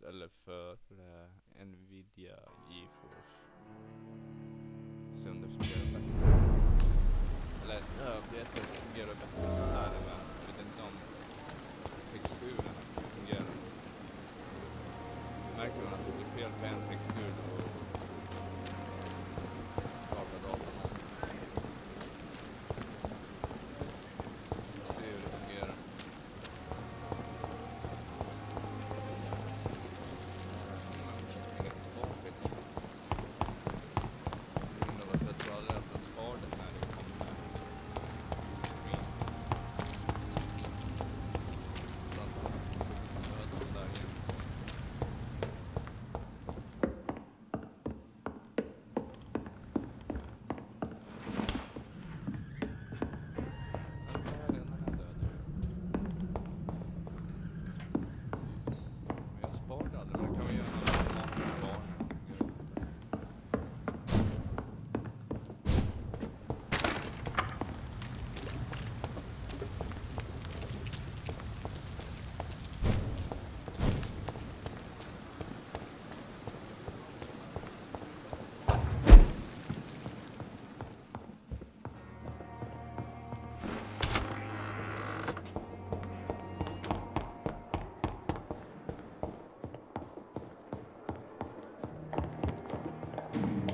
eller för Nvidia GeForce. Se om det fungerar bättre. Eller jag vet att det fungerar bättre än det här, men jag vet inte om texturen fungerar. Märker man att det blir fel på en textur då startar datorn om. Se hur det fungerar.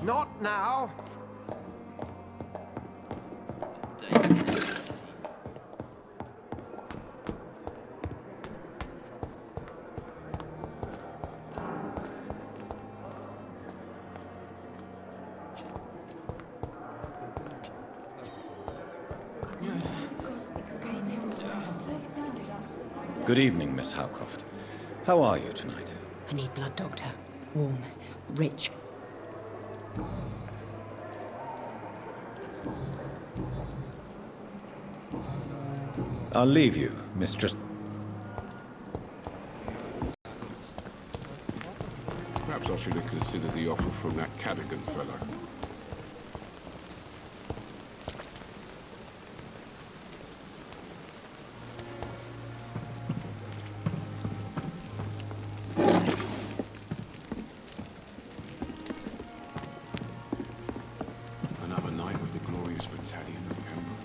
Not now. Good evening, Miss Howcroft. How are you tonight? I need blood, Doctor. Warm, rich. I'll leave you, Mistress. Perhaps I should have considered the offer from that Cadogan fellow. Another night with the glorious battalion of Pembroke.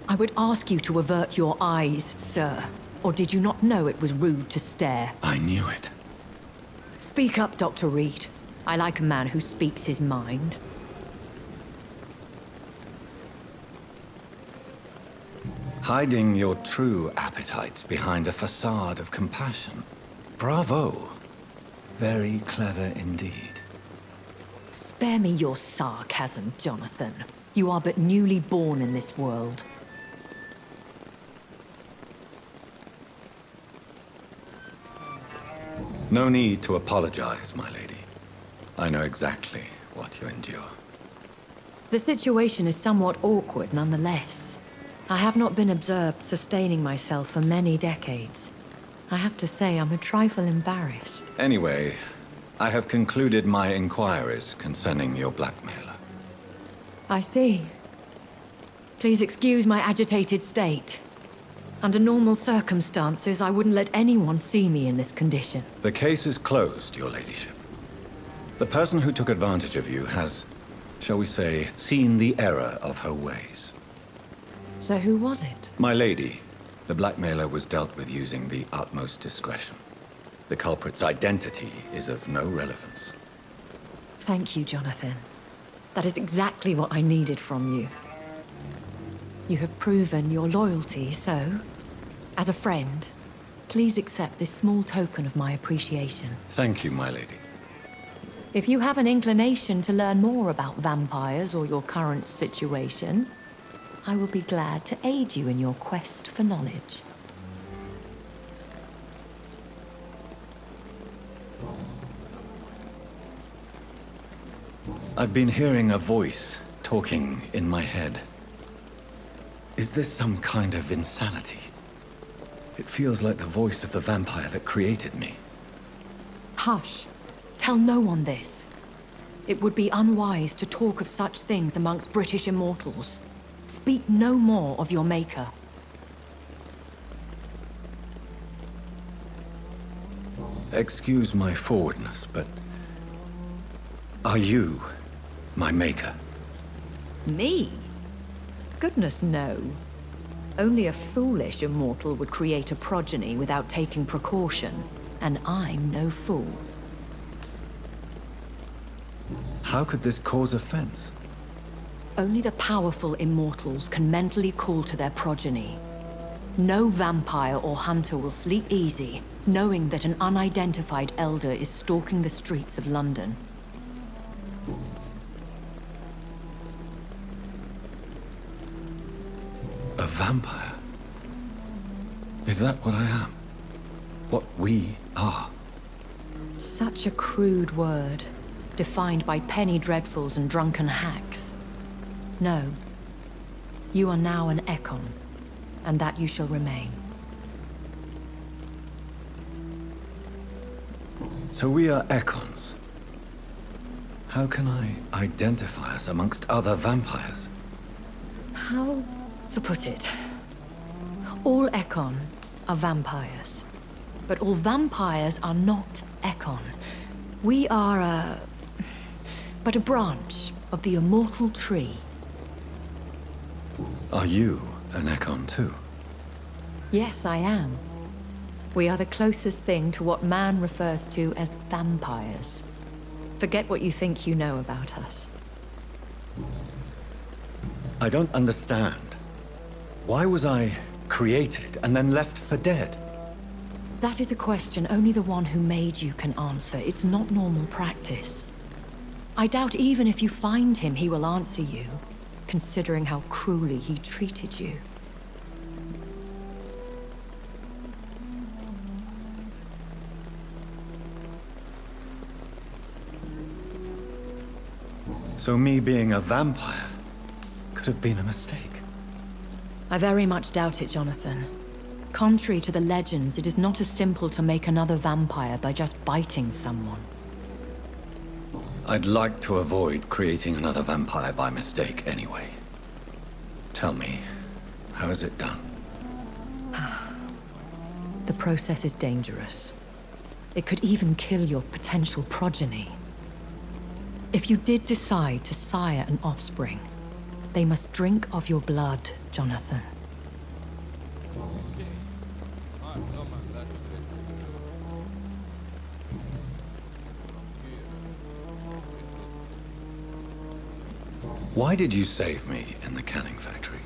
I would ask you to avert your eyes, sir. Or did you not know it was rude to stare? I knew it. Speak up, Dr. Reed. I like a man who speaks his mind. Hiding your true appetites behind a facade of compassion. Bravo. Very clever indeed. Spare me your sarcasm, Jonathan. You are but newly born in this world. No need to apologize, my lady. I know exactly what you endure. The situation is somewhat awkward nonetheless. I have not been observed sustaining myself for many decades. I have to say I'm a trifle embarrassed. Anyway, I have concluded my inquiries concerning your blackmailer. I see. Please excuse my agitated state. Under normal circumstances, I wouldn't let anyone see me in this condition. The case is closed, your ladyship. The person who took advantage of you has, shall we say, seen the error of her ways. So who was it? My lady, the blackmailer was dealt with using the utmost discretion. The culprit's identity is of no relevance. Thank you, Jonathan. That is exactly what I needed from you. You have proven your loyalty, so, as a friend, please accept this small token of my appreciation. Thank you, my lady. If you have an inclination to learn more about vampires or your current situation, I will be glad to aid you in your quest for knowledge. I've been hearing a voice talking in my head. Is this some kind of insanity? It feels like the voice of the vampire that created me. Hush. Tell no one this. It would be unwise to talk of such things amongst British immortals. Speak no more of your maker. Excuse my forwardness, but... are you my maker? Me? Goodness, no. Only a foolish immortal would create a progeny without taking precaution, and I'm no fool. How could this cause offense? Only the powerful immortals can mentally call to their progeny. No vampire or hunter will sleep easy, knowing that an unidentified elder is stalking the streets of London. A vampire? Is that what I am? What we are? Such a crude word, defined by penny dreadfuls and drunken hacks. No. You are now an Ekon, and that you shall remain. So we are Ekons. How can I identify us amongst other vampires? How to put it? All Ekon are vampires. But all vampires are not Ekon. We are but a branch of the immortal tree. Are you an Ekon too? Yes, I am. We are the closest thing to what man refers to as vampires. Forget what you think you know about us. I don't understand. Why was I created and then left for dead? That is a question only the one who made you can answer. It's not normal practice. I doubt even if you find him, he will answer you, considering how cruelly he treated you. So me being a vampire could have been a mistake. I very much doubt it, Jonathan. Contrary to the legends, it is not as simple to make another vampire by just biting someone. I'd like to avoid creating another vampire by mistake anyway. Tell me, how is it done? The process is dangerous. It could even kill your potential progeny. If you did decide to sire an offspring, they must drink of your blood, Jonathan. Okej. Ja, då har man lärt sig det. Why did you save me in the canning factory?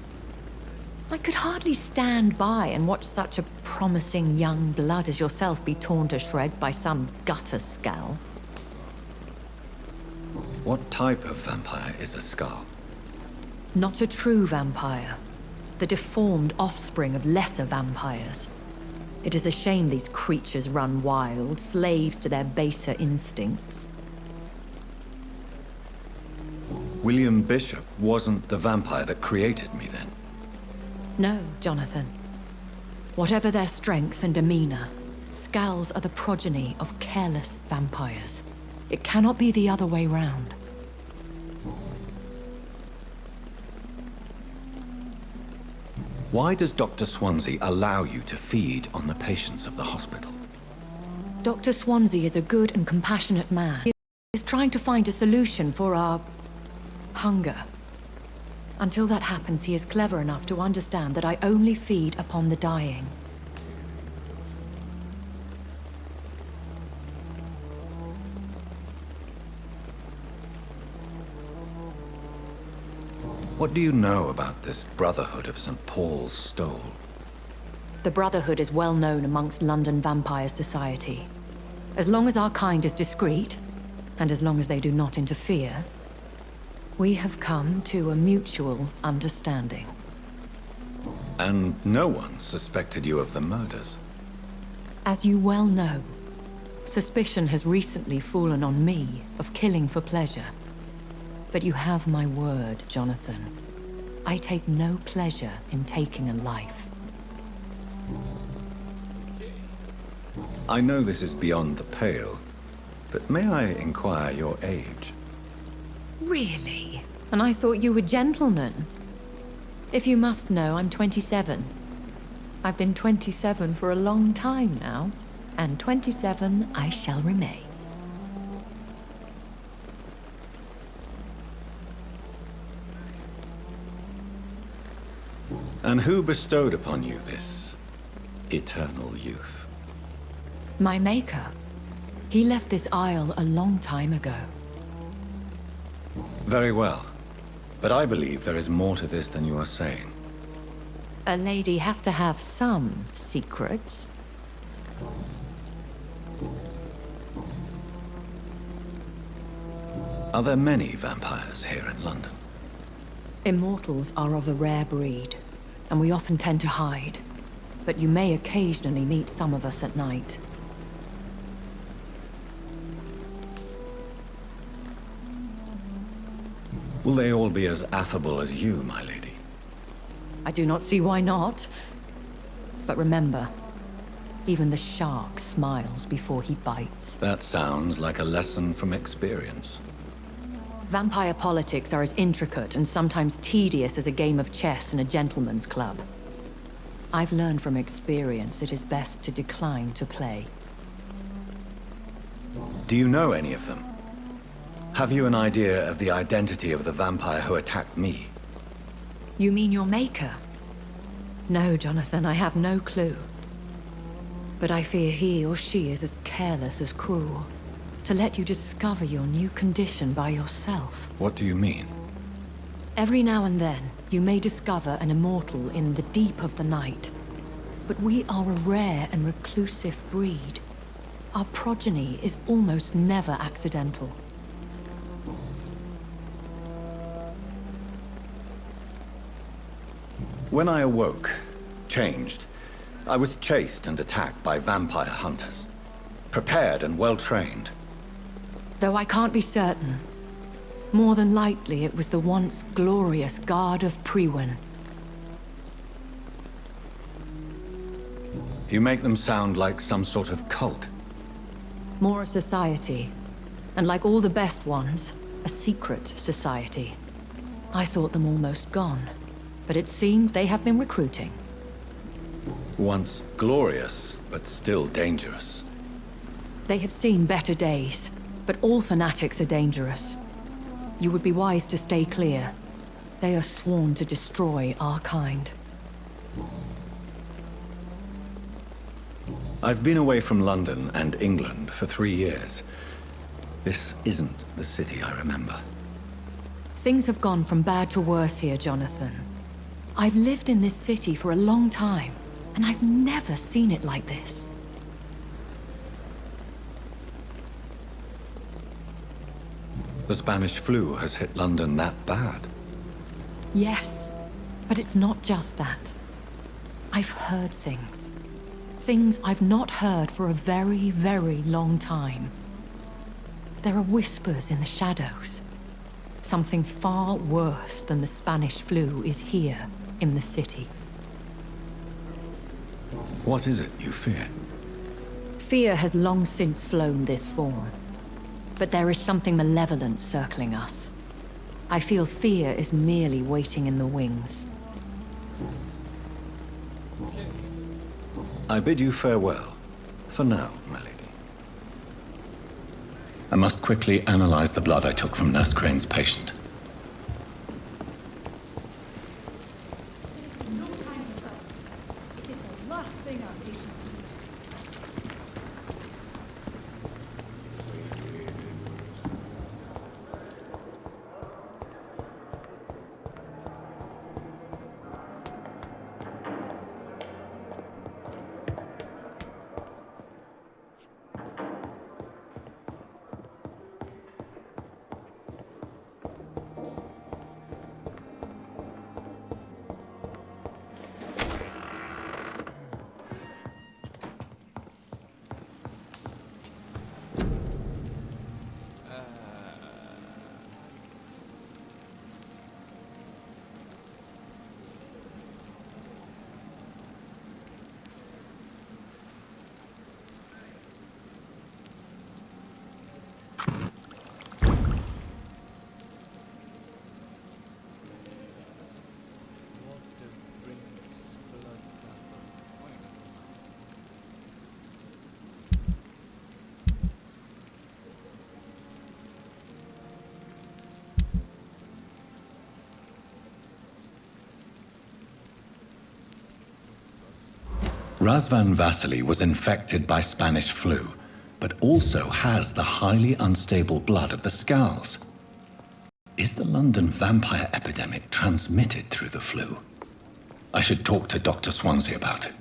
I could hardly stand by and watch such a promising young blood as yourself be torn to shreds by some gutter scowl. What type of vampire is a Scar? Not a true vampire. The deformed offspring of lesser vampires. It is a shame these creatures run wild, slaves to their baser instincts. William Bishop wasn't the vampire that created me then. No, Jonathan. Whatever their strength and demeanor, Scowls are the progeny of careless vampires. It cannot be the other way round. Why does Dr. Swansea allow you to feed on the patients of the hospital? Dr. Swansea is a good and compassionate man. He is trying to find a solution for our hunger. Until that happens, he is clever enough to understand that I only feed upon the dying. What do you know about this Brotherhood of St. Paul's Stole? The Brotherhood is well known amongst London Vampire Society. As long as our kind is discreet, and as long as they do not interfere, we have come to a mutual understanding. And no one suspected you of the murders? As you well know, suspicion has recently fallen on me of killing for pleasure. But you have my word, Jonathan. I take no pleasure in taking a life. I know this is beyond the pale, but may I inquire your age? Really? And I thought you were gentlemen. If you must know, I'm 27. I've been 27 for a long time now, and 27 I shall remain. And who bestowed upon you this eternal youth? My maker. He left this isle a long time ago. Very well. But I believe there is more to this than you are saying. A lady has to have some secrets. Are there many vampires here in London? Immortals are of a rare breed, and we often tend to hide. But you may occasionally meet some of us at night. Will they all be as affable as you, my lady? I do not see why not. But remember, even the shark smiles before he bites. That sounds like a lesson from experience. Vampire politics are as intricate and sometimes tedious as a game of chess in a gentleman's club. I've learned from experience it is best to decline to play. Do you know any of them? Have you an idea of the identity of the vampire who attacked me? You mean your maker? No, Jonathan, I have no clue. But I fear he or she is as careless as cruel. To let you discover your new condition by yourself. What do you mean? Every now and then, you may discover an immortal in the deep of the night. But we are a rare and reclusive breed. Our progeny is almost never accidental. When I awoke, changed, I was chased and attacked by vampire hunters. Prepared and well-trained. Though I can't be certain, more than likely it was the once glorious Guard of Priwen. You make them sound like some sort of cult. More a society, and like all the best ones, a secret society. I thought them almost gone, but it seemed they have been recruiting. Once glorious, but still dangerous. They have seen better days, but all fanatics are dangerous. You would be wise to stay clear. They are sworn to destroy our kind. I've been away from London and England for 3 years. This isn't the city I remember. Things have gone from bad to worse here, Jonathan. I've lived in this city for a long time, and I've never seen it like this. The Spanish flu has hit London that bad. Yes, but it's not just that. I've heard things. Things I've not heard for a very, very long time. There are whispers in the shadows. Something far worse than the Spanish flu is here in the city. What is it you fear? Fear has long since flown this form. But there is something malevolent circling us. I feel fear is merely waiting in the wings. I bid you farewell. For now, my lady. I must quickly analyze the blood I took from Nurse Crane's patient. It is the last thing our patients do. Razvan Vasily was infected by Spanish flu, but also has the highly unstable blood of the Scowls. Is the London vampire epidemic transmitted through the flu? I should talk to Dr. Swansea about it.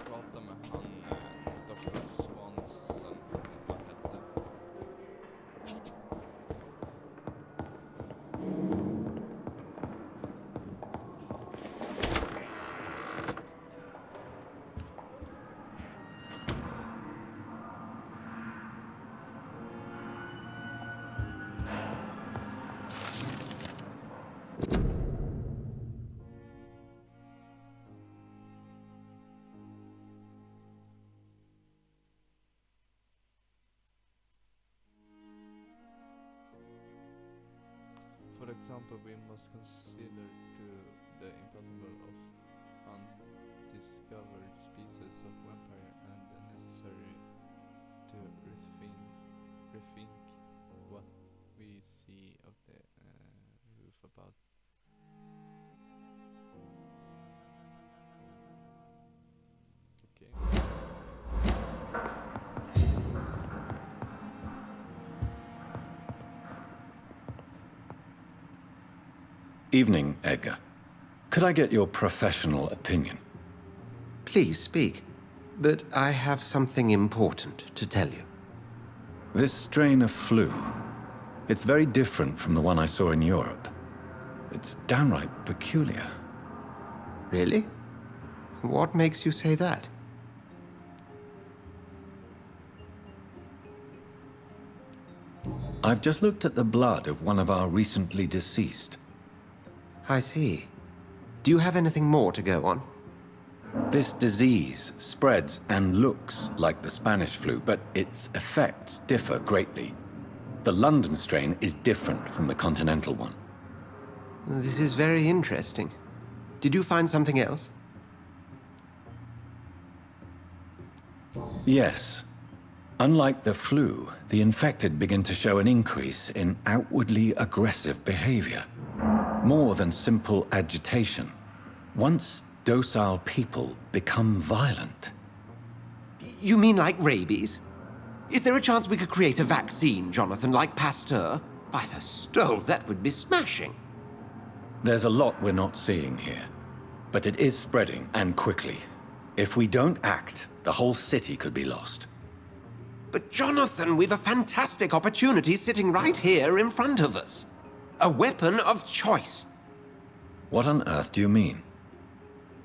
Prata med han, Dr. Swanson, vad hette. For example, we must consider the impossible of undiscovered species of vampire and the necessary to rethink what we see of the roof about. Okay. Evening, Edgar. Could I get your professional opinion? Please speak, but I have something important to tell you. This strain of flu, it's very different from the one I saw in Europe. It's downright peculiar. Really? What makes you say that? I've just looked at the blood of one of our recently deceased. I see. Do you have anything more to go on? This disease spreads and looks like the Spanish flu, but its effects differ greatly. The London strain is different from the continental one. This is very interesting. Did you find something else? Yes. Unlike the flu, the infected begin to show an increase in outwardly aggressive behavior. More than simple agitation. Once docile people become violent. You mean like rabies? Is there a chance we could create a vaccine, Jonathan, like Pasteur? By the stove, that would be smashing. There's a lot we're not seeing here. But it is spreading, and quickly. If we don't act, the whole city could be lost. But Jonathan, we've a fantastic opportunity sitting right here in front of us. A weapon of choice. What on earth do you mean?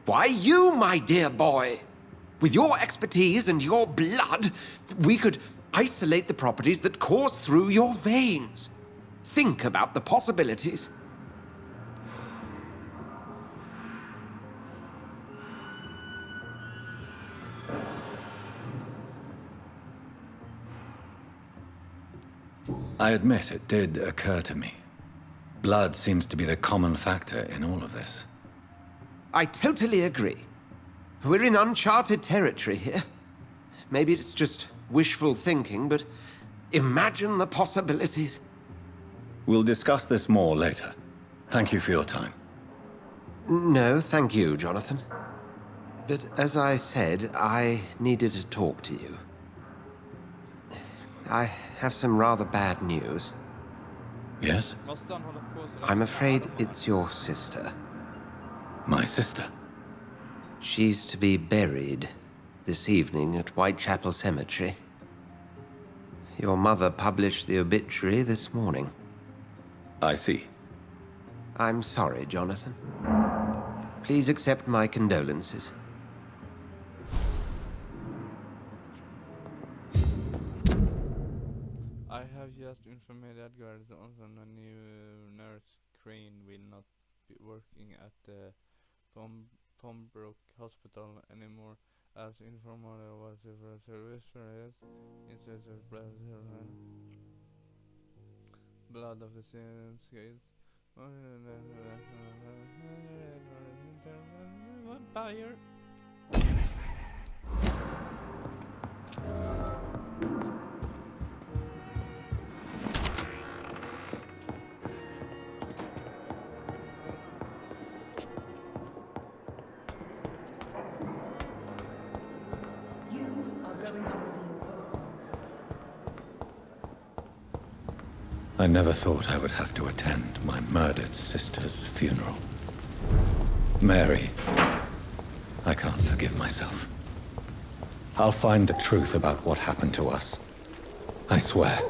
Why, you, my dear boy. With your expertise and your blood, we could isolate the properties that course through your veins. Think about the possibilities. I admit it did occur to me. Blood seems to be the common factor in all of this. I totally agree. We're in uncharted territory here. Maybe it's just wishful thinking, but imagine the possibilities. We'll discuss this more later. Thank you for your time. No, thank you, Jonathan. But as I said, I needed to talk to you. I have some rather bad news. Yes? Måste han hålla på sådär? I'm afraid it's your sister. My sister. She's to be buried this evening at Whitechapel Cemetery. Your mother published the obituary this morning. I see. I'm sorry, Jonathan. Please accept my condolences. I have just informed Edgar that a new nurse Crane will not be working at the Pembroke Hospital anymore. As informed was the service for it, instead of blood of the scales. Vampyr. You are going to reveal. I never thought I would have to attend my murdered sister's funeral. Mary, I can't forgive myself. I'll find the truth about what happened to us. I swear.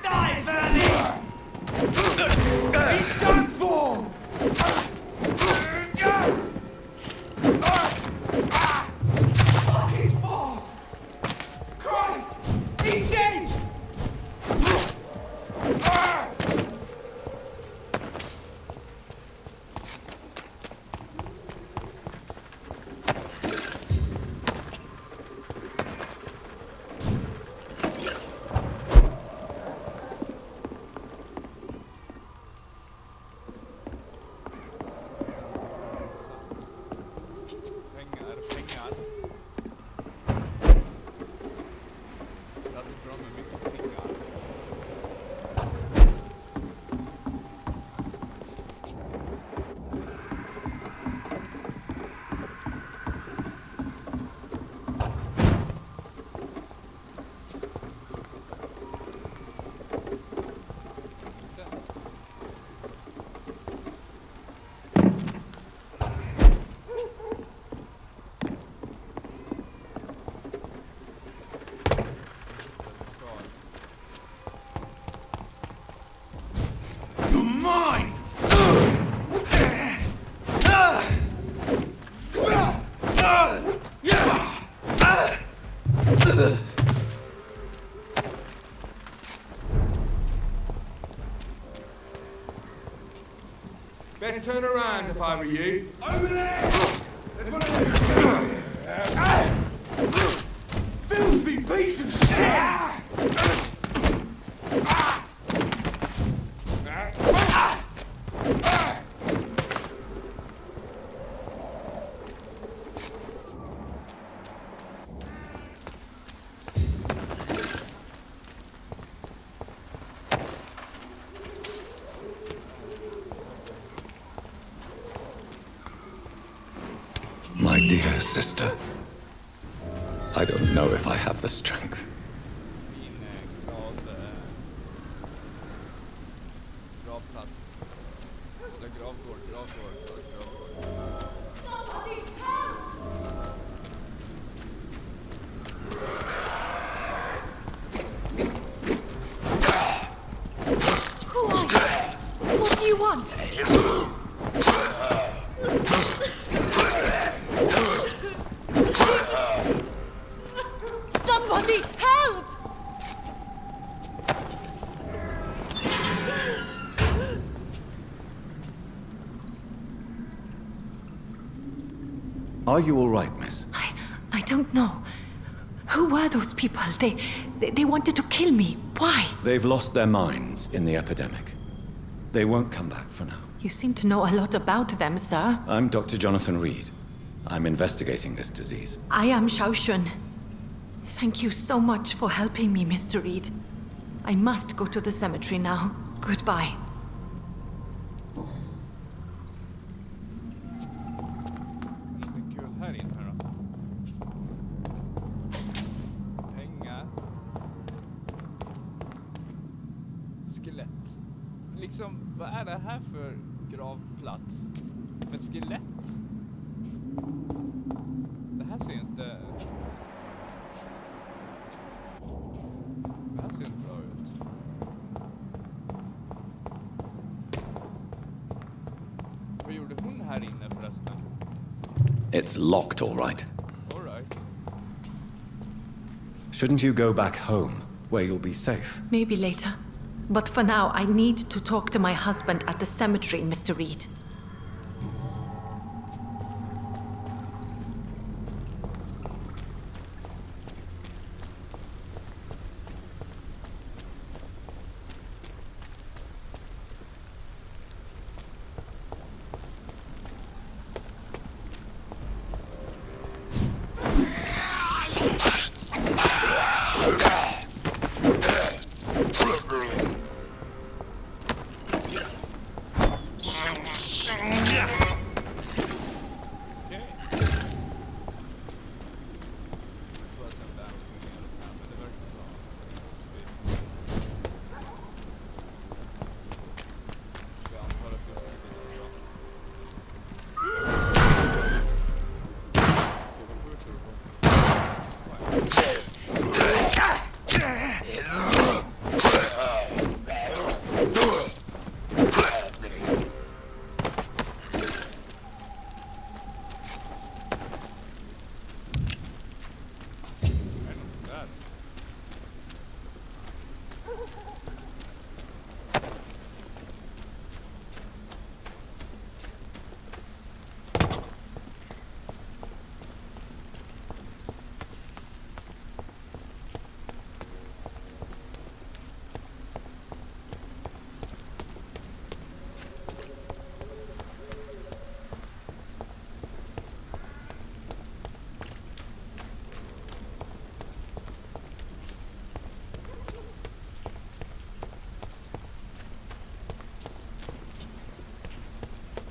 Die, Vampyr! He's done for! Fuck his balls! Christ! He's dead! Pengar. Det hade bra med mycket pengar. You're mine! Best turn around if I were you. Over there! There's one of them. Filthy piece of shit! My dear sister. I don't know if I have the strength. Fin gravplats. Eller gravgård. Somebody help! Who are you? What do you want? Somebody help! Are you all right, miss? I don't know. Who were those people? They wanted to kill me. Why? They've lost their minds in the epidemic. They won't come back for now. You seem to know a lot about them, sir. I'm Dr. Jonathan Reed. I'm investigating this disease. I am Xiaoshun. Thank you so much for helping me, Mr. Reed. I must go to the cemetery now. Goodbye. Inget kul här inne då. Pengar. Skelett. Liksom, vad är det här för gravplats? Ett skelett? Det här ser inte... Det här ser inte bra ut. Vad gjorde hon här inne förresten? It's locked, all right. All right. Shouldn't you go back home, where you'll be safe? Maybe later. But for now, I need to talk to my husband at the cemetery, Mr. Reed.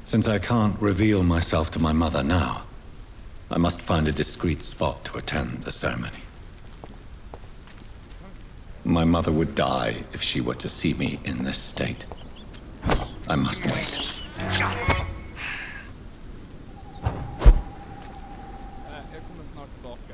Since I can't reveal myself to my mother now, I must find a discreet spot to attend the ceremony. My mother would die if she were to see me in this state. I must wait. Jag kommer snart tillbaka.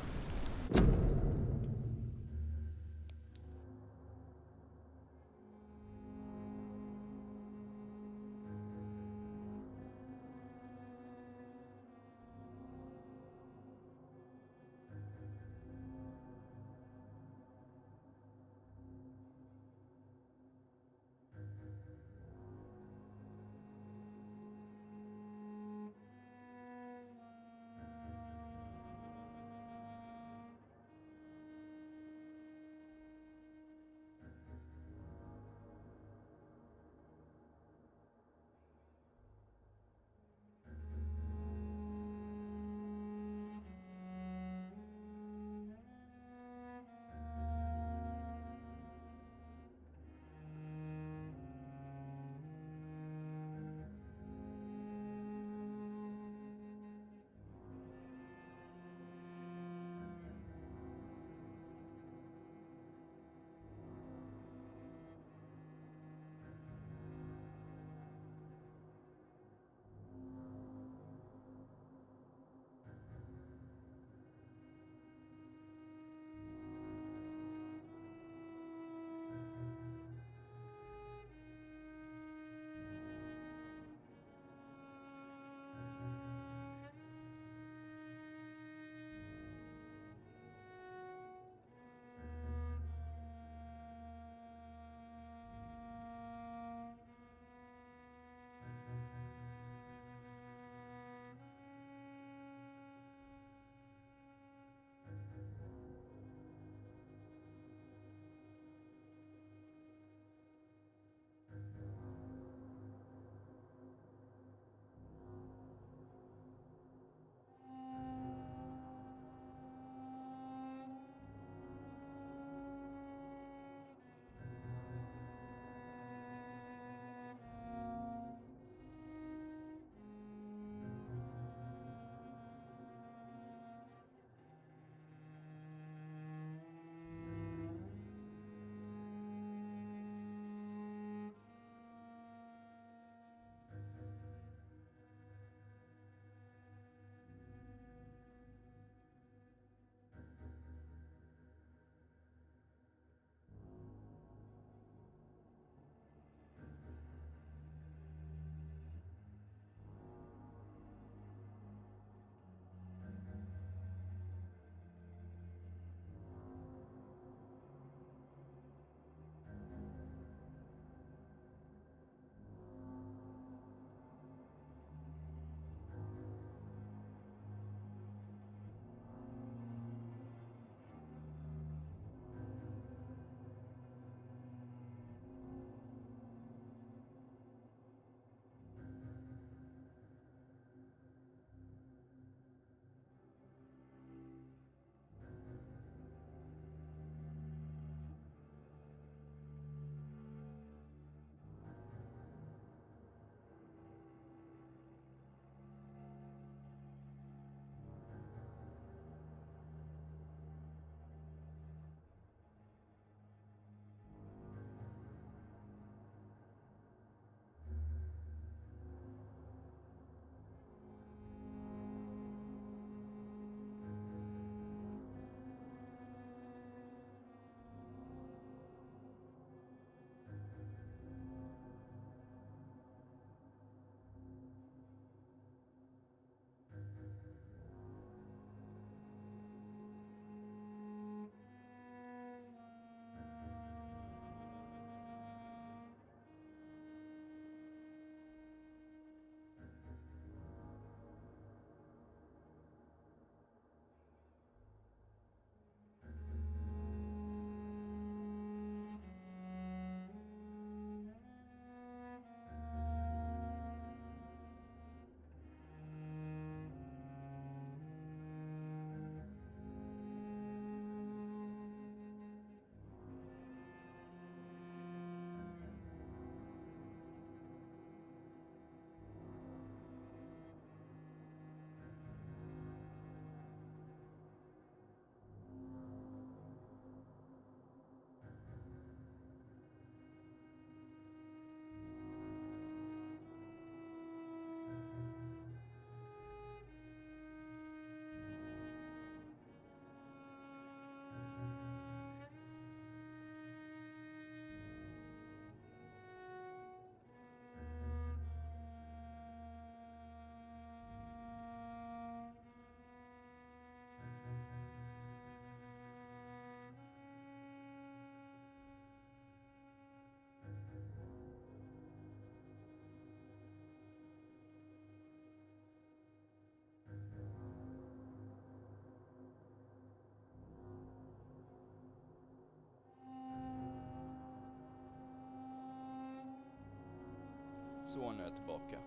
Så, nu är jag tillbaka.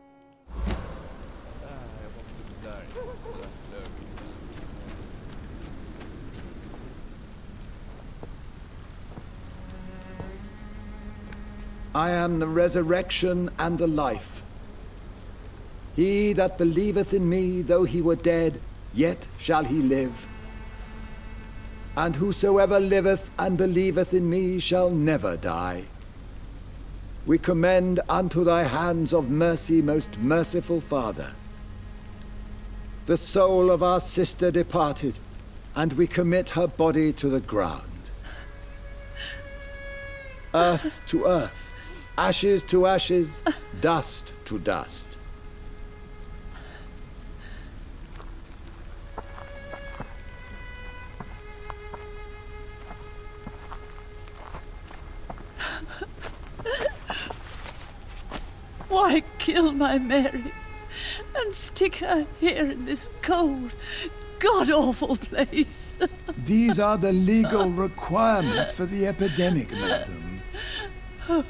Jag var typ där. I am the resurrection and the life. He that believeth in me, though he were dead, yet shall he live. And whosoever liveth and believeth in me shall never die. We commend unto thy hands of mercy, most merciful Father, the soul of our sister departed, and we commit her body to the ground. Earth to earth, ashes to ashes, dust to dust. Why kill my Mary and stick her here in this cold, god-awful place? These are the legal requirements for the epidemic, madam. Oh,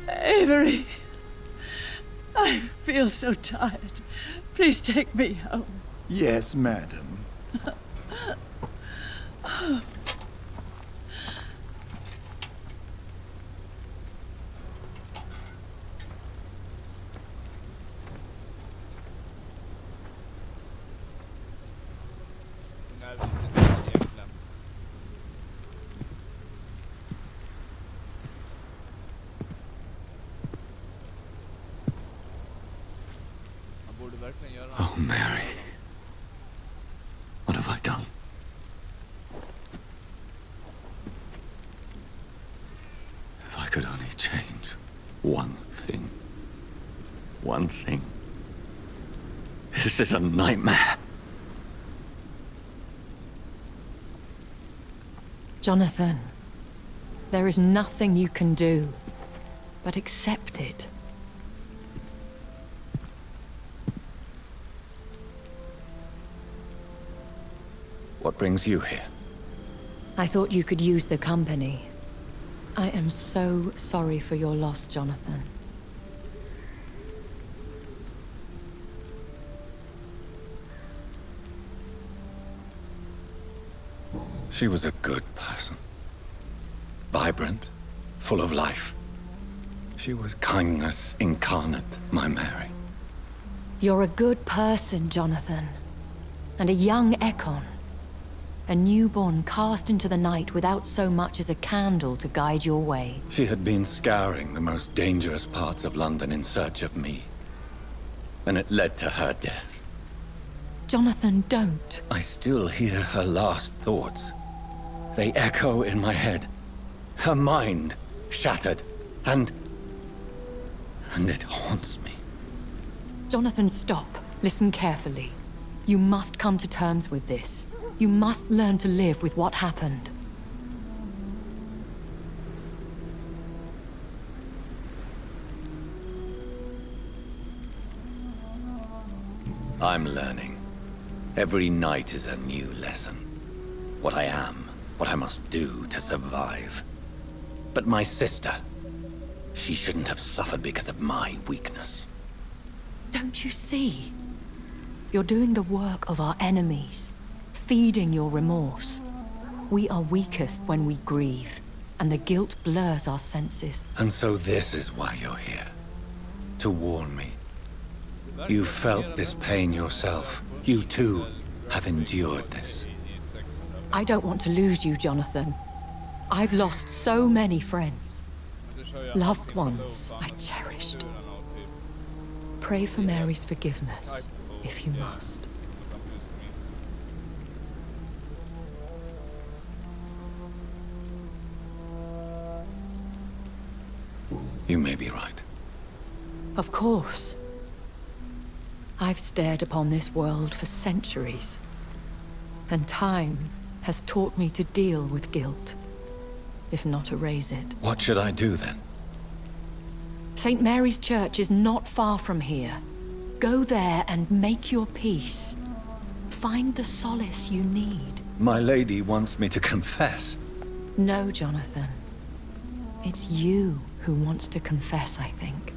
Avery, I feel so tired. Please take me home. Yes, madam. Nej, vi är inte där egentligen. Man borde verkligen göra Oh, Mary. What have I done? If I could only change one thing. One thing. This is a nightmare. Jonathan, there is nothing you can do but accept it. What brings you here? I thought you could use the company. I am so sorry for your loss, Jonathan. She was a good person. Vibrant, full of life. She was kindness incarnate, my Mary. You're a good person, Jonathan. And a young Ekon. A newborn cast into the night without so much as a candle to guide your way. She had been scouring the most dangerous parts of London in search of me. And it led to her death. Jonathan, don't. I still hear her last thoughts. They echo in my head. Her mind shattered, and it haunts me. Jonathan, stop. Listen carefully. You must come to terms with this. You must learn to live with what happened. I'm learning. Every night is a new lesson. What I am, what I must do to survive. But my sister, she shouldn't have suffered because of my weakness. Don't you see? You're doing the work of our enemies, feeding your remorse. We are weakest when we grieve, and the guilt blurs our senses. And so this is why you're here. To warn me. You felt this pain yourself. You too have endured this. I don't want to lose you, Jonathan. I've lost so many friends. Loved ones I cherished. Pray for Mary's forgiveness, if you must. You may be right. Of course. I've stared upon this world for centuries, and time has taught me to deal with guilt, if not erase it. What should I do then? St. Mary's Church is not far from here. Go there and make your peace. Find the solace you need. My lady wants me to confess. No, Jonathan. It's you who wants to confess, I think.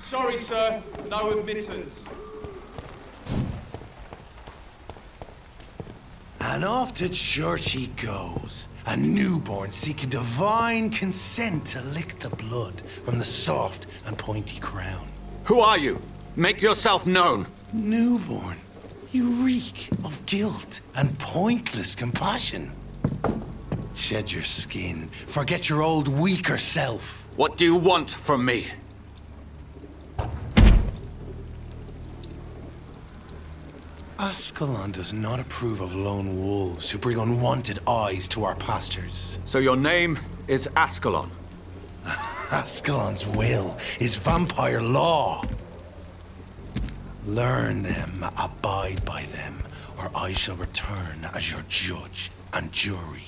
Sorry, sir. No admittance. And off to church he goes, a newborn seeking divine consent to lick the blood from the soft and pointy crown. Who are you? Make yourself known. Newborn, you reek of guilt and pointless compassion. Shed your skin, forget your old weaker self. What do you want from me? Ascalon does not approve of lone wolves who bring unwanted eyes to our pastures. So your name is Ascalon? Ascalon's will is vampire law. Learn them, abide by them, or I shall return as your judge and jury.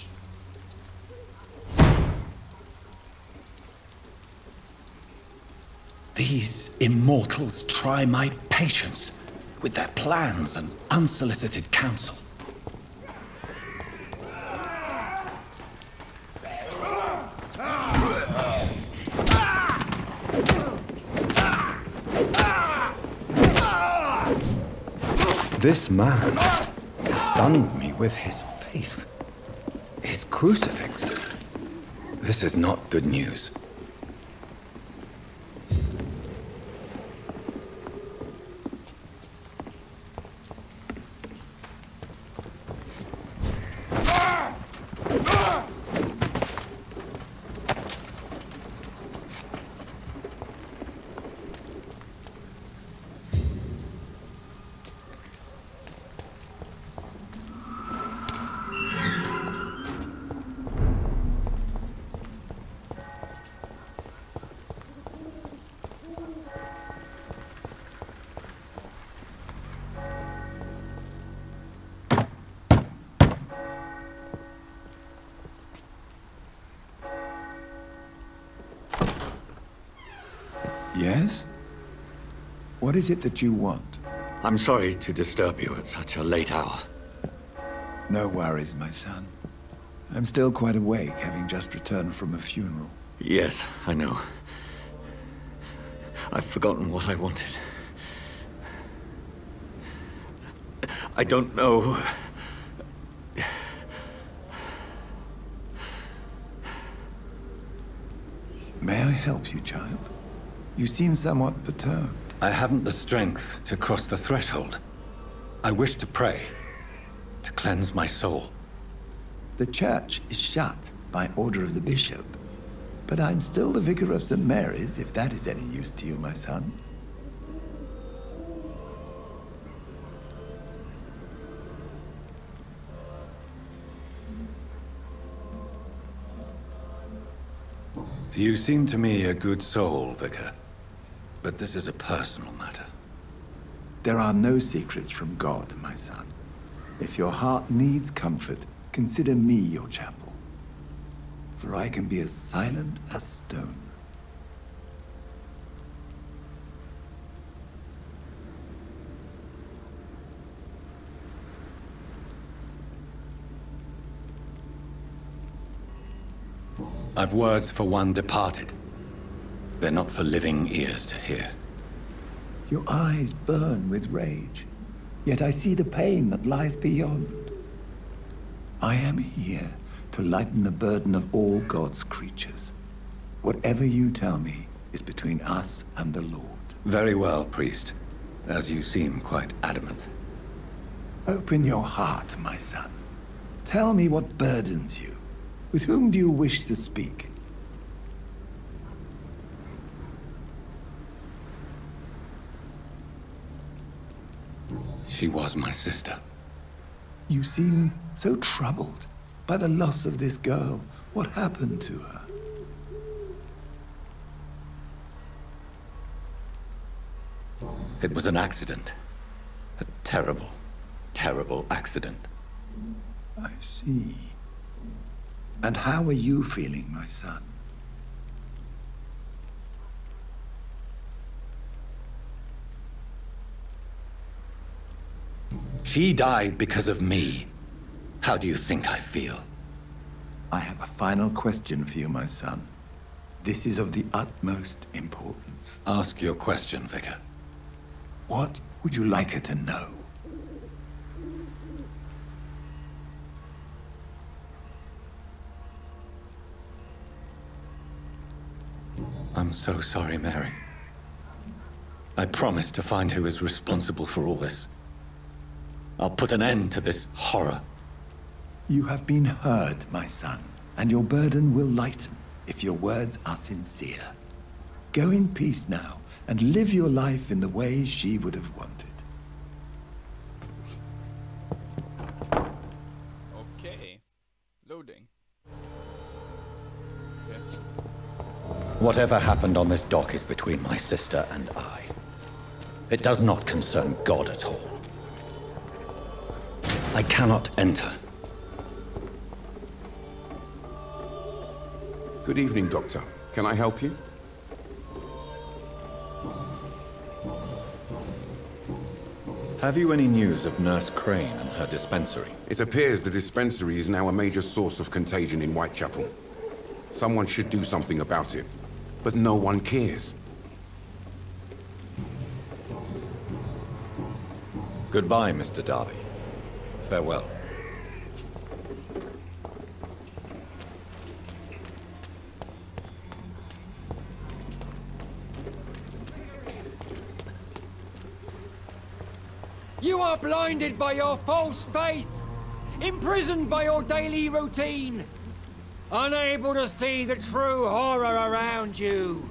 These immortals try my patience with their plans and unsolicited counsel. This man stunned me with his faith. His crucifix. This is not good news. Yes? What is it that you want? I'm sorry to disturb you at such a late hour. No worries, my son. I'm still quite awake, having just returned from a funeral. Yes, I know. I've forgotten what I wanted. I don't know. May I help you, child? You seem somewhat perturbed. I haven't the strength to cross the threshold. I wish to pray, to cleanse my soul. The church is shut by order of the bishop. But I'm still the vicar of St. Mary's, if that is any use to you, my son. You seem to me a good soul, Vicar. But this is a personal matter. There are no secrets from God, my son. If your heart needs comfort, consider me your chapel. For I can be as silent as stone. I've words for one departed. They're not for living ears to hear. Your eyes burn with rage, yet I see the pain that lies beyond. I am here to lighten the burden of all God's creatures. Whatever you tell me is between us and the Lord. Very well, priest. As you seem quite adamant. Open your heart, my son. Tell me what burdens you. With whom do you wish to speak? She was my sister. You seem so troubled by the loss of this girl. What happened to her? It was an accident. A terrible, terrible accident. I see. And how are you feeling, my son? She died because of me. How do you think I feel? I have a final question for you, my son. This is of the utmost importance. Ask your question, Vicar. What would you like her to know? I'm so sorry, Mary. I promise to find who is responsible for all this. I'll put an end to this horror. You have been heard, my son, and your burden will lighten if your words are sincere. Go in peace now, and live your life in the way she would have wanted. Okay. Loading. Okay. Whatever happened on this dock is between my sister and I. It does not concern God at all. I cannot enter. Good evening, Doctor. Can I help you? Have you any news of Nurse Crane and her dispensary? It appears the dispensary is now a major source of contagion in Whitechapel. Someone should do something about it, but no one cares. Goodbye, Mr. Darby. Farewell. You are blinded by your false faith, imprisoned by your daily routine, unable to see the true horror around you.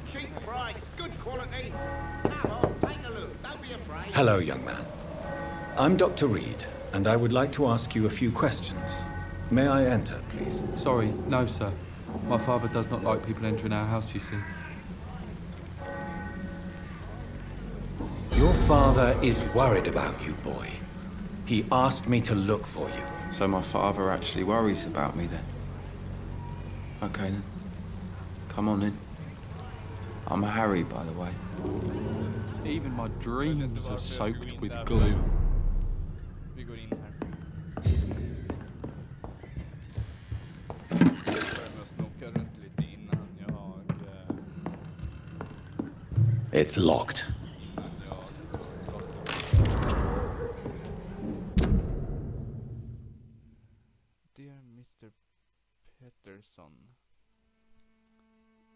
Cheap price, good quality. Come on, take a look. Don't be afraid. Hello, young man. I'm Dr. Reed, and I would like to ask you a few questions. May I enter, please? Sorry, no, sir. My father does not like people entering our house, you see. Your father is worried about you, boy. He asked me to look for you. So my father actually worries about me, then? Okay, then. Come on in. I'm Harry, by the way. Even my dreams are soaked with glue. Vi går in här. Jag snokar runt lite innan jag... It's locked. Dear Mr. Peterson,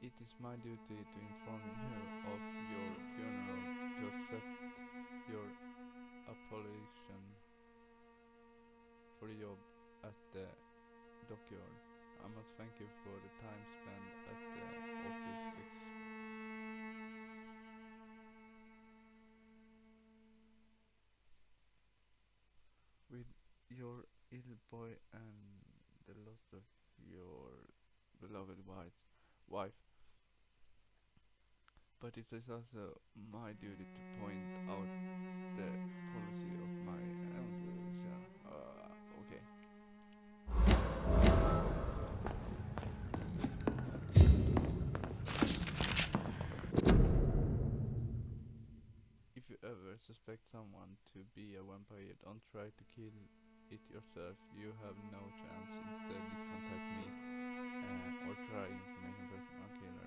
it is my duty to inform you of your funeral, to accept your apologiation for the job at the dockyard. I must thank you for the time spent at the office. With your ill boy and the loss of your beloved wife. But it is also my duty to point out the policy of my okay. If you ever suspect someone to be a vampire, don't try to kill it yourself. You have no chance. Instead, contact me or try information personal killer.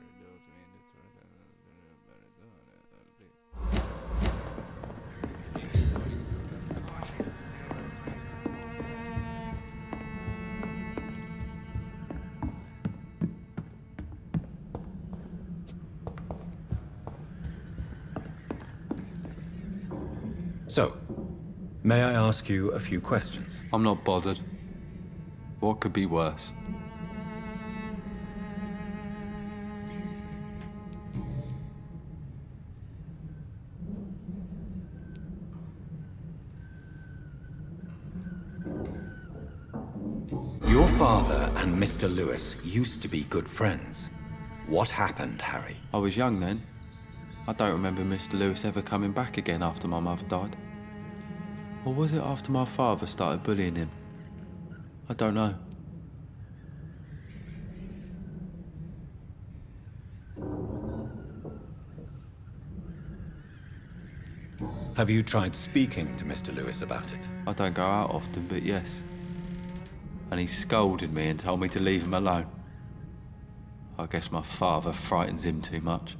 So, may I ask you a few questions? I'm not bothered. What could be worse? Your father and Mr. Lewis used to be good friends. What happened, Harry? I was young then. I don't remember Mr. Lewis ever coming back again after my mother died. Or was it after my father started bullying him? I don't know. Have you tried speaking to Mr. Lewis about it? I don't go out often, but yes. And he scolded me and told me to leave him alone. I guess my father frightens him too much.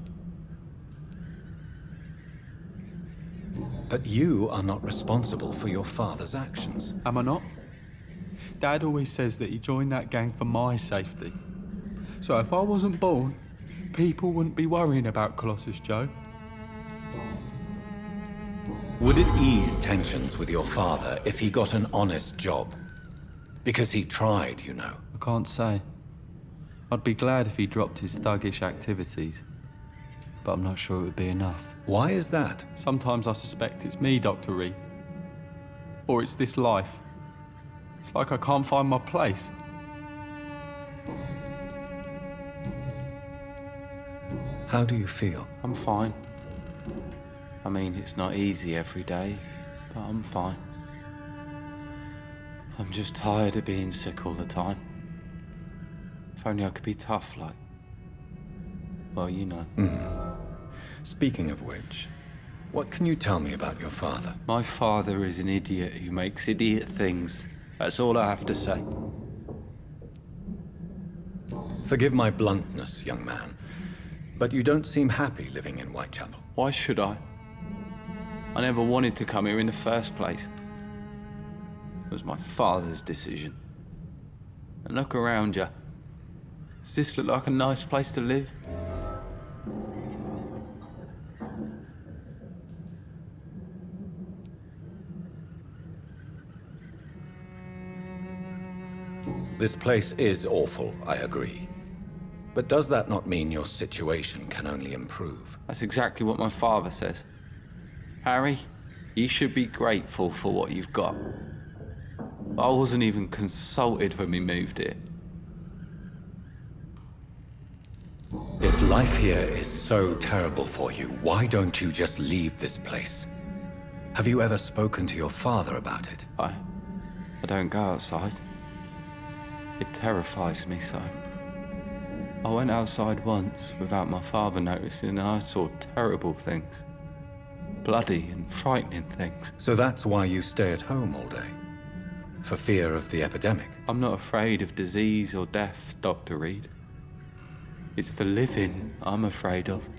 But you are not responsible for your father's actions. Am I not? Dad always says that he joined that gang for my safety. So if I wasn't born, people wouldn't be worrying about Colossus Joe. Would it ease tensions with your father if he got an honest job? Because he tried, you know. I can't say. I'd be glad if he dropped his thuggish activities. But I'm not sure it would be enough. Why is that? Sometimes I suspect it's me, Dr. Reed. Or it's this life. It's like I can't find my place. How do you feel? I'm fine. I mean, it's not easy every day, but I'm fine. I'm just tired of being sick all the time. If only I could be tough, like... well, you know. Speaking of which, what can you tell me about your father? My father is an idiot who makes idiot things. That's all I have to say. Forgive my bluntness, young man, but you don't seem happy living in Whitechapel. Why should I? I never wanted to come here in the first place. It was my father's decision. And look around you. Does this look like a nice place to live? This place is awful, I agree. But does that not mean your situation can only improve? That's exactly what my father says. Harry, you should be grateful for what you've got. I wasn't even consulted when we moved here. If life here is so terrible for you, why don't you just leave this place? Have you ever spoken to your father about it? I don't go outside. It terrifies me so. I went outside once without my father noticing and I saw terrible things. Bloody and frightening things. So that's why you stay at home all day? For fear of the epidemic? I'm not afraid of disease or death, Dr. Reed. It's the living I'm afraid of.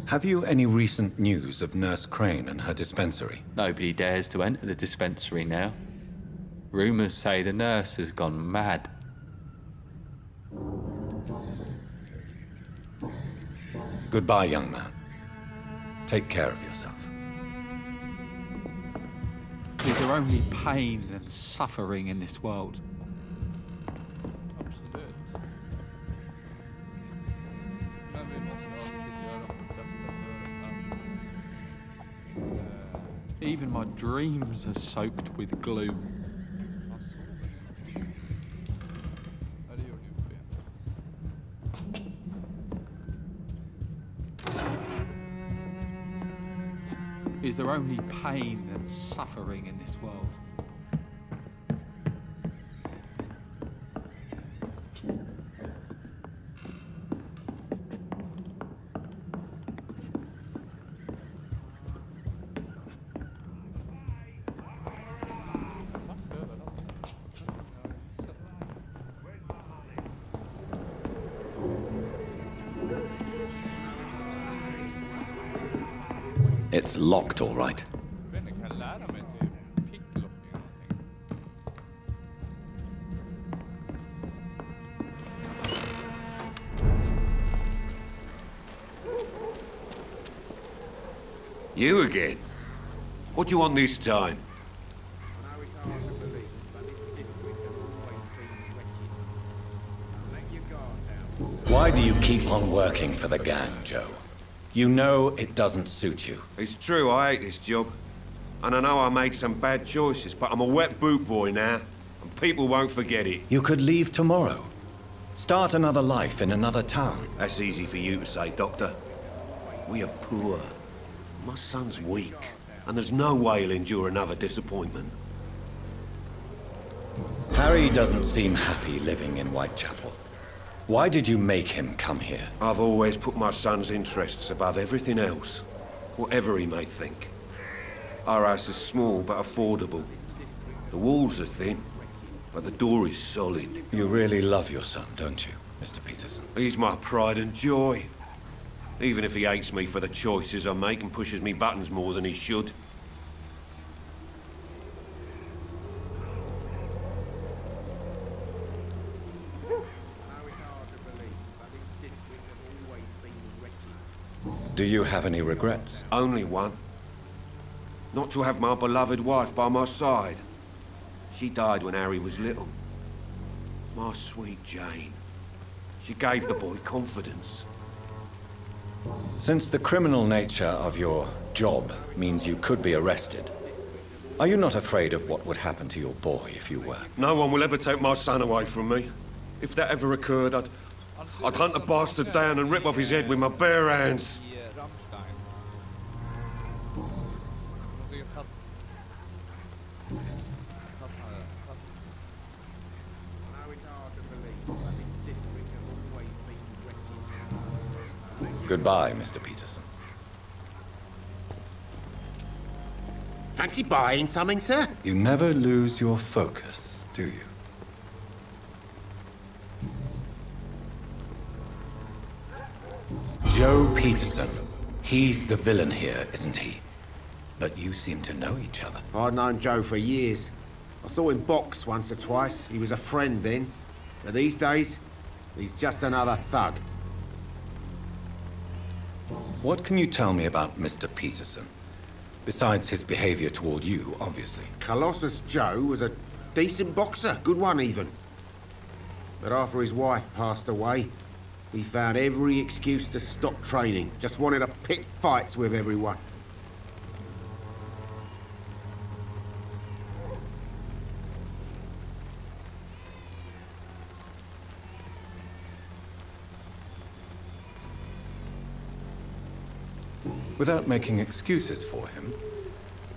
Have you any recent news of Nurse Crane and her dispensary? Nobody dares to enter the dispensary now. Rumors say the nurse has gone mad. Goodbye, young man. Take care of yourself. Is there only pain and suffering in this world? Even my dreams are soaked with gloom. Is there only pain and suffering in this world? It's locked, all right. You again? What do you want this time? Why do you keep on working for the gang, Joe? You know it doesn't suit you. It's true, I hate this job. And I know I made some bad choices, but I'm a wet boot boy now, and people won't forget it. You could leave tomorrow. Start another life in another town. That's easy for you to say, Doctor. We are poor. My son's weak, and there's no way he'll endure another disappointment. Harry doesn't seem happy living in Whitechapel. Why did you make him come here? I've always put my son's interests above everything else, whatever he may think. Our house is small but affordable. The walls are thin, but the door is solid. You really love your son, don't you, Mr. Peterson? He's my pride and joy. Even if he hates me for the choices I make and pushes me buttons more than he should. Do you have any regrets? Only one. Not to have my beloved wife by my side. She died when Harry was little. My sweet Jane. She gave the boy confidence. Since the criminal nature of your job means you could be arrested, are you not afraid of what would happen to your boy if you were? No one will ever take my son away from me. If that ever occurred, I'd hunt the bastard down and rip off his head with my bare hands. Goodbye, Mr. Peterson. Fancy buying something, sir? You never lose your focus, do you? Joe Peterson. He's the villain here, isn't he? But you seem to know each other. I'd known Joe for years. I saw him box once or twice. He was a friend then. But these days, he's just another thug. What can you tell me about Mr. Peterson? Besides his behavior toward you, obviously. Colossus Joe was a decent boxer, good one even. But after his wife passed away, he found every excuse to stop training. Just wanted to pick fights with everyone. Without making excuses for him,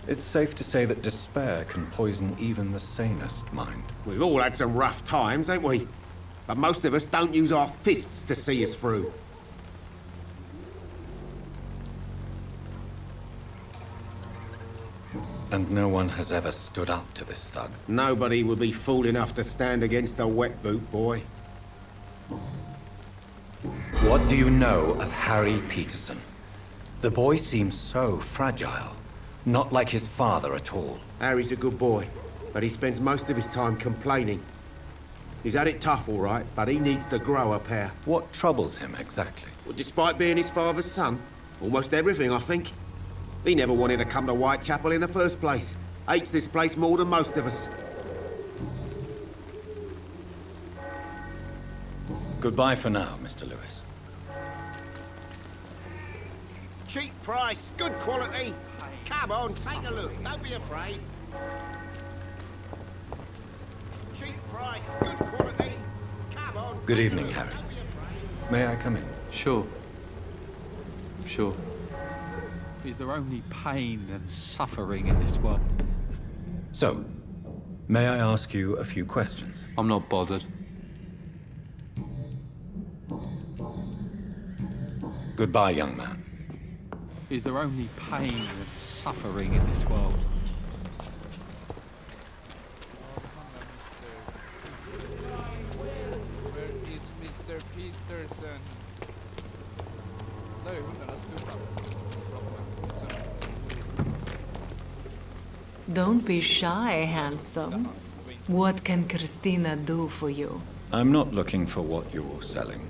it's safe to say that despair can poison even the sanest mind. We've all had some rough times, ain't we? But most of us don't use our fists to see us through. And no one has ever stood up to this thug. Nobody would be fool enough to stand against a wet boot boy. What do you know of Harry Peterson? The boy seems so fragile. Not like his father at all. Harry's a good boy, but he spends most of his time complaining. He's had it tough, all right, but he needs to grow a pair. What troubles him exactly? Well, despite being his father's son, almost everything, I think. He never wanted to come to Whitechapel in the first place. Hates this place more than most of us. Goodbye for now, Mr. Lewis. Cheap price, good quality. Come on, take a look. Don't be afraid. Cheap price, good quality. Come on. Good evening, Harry. May I come in? Sure. Sure. Is there only pain and suffering in this world? So, may I ask you a few questions? I'm not bothered. Goodbye, young man. Is there only pain and suffering in this world? Where is Mr. Peterson? Där är hundarnas klubba. Don't be shy, handsome. What can Christina do for you? I'm not looking for what you're selling.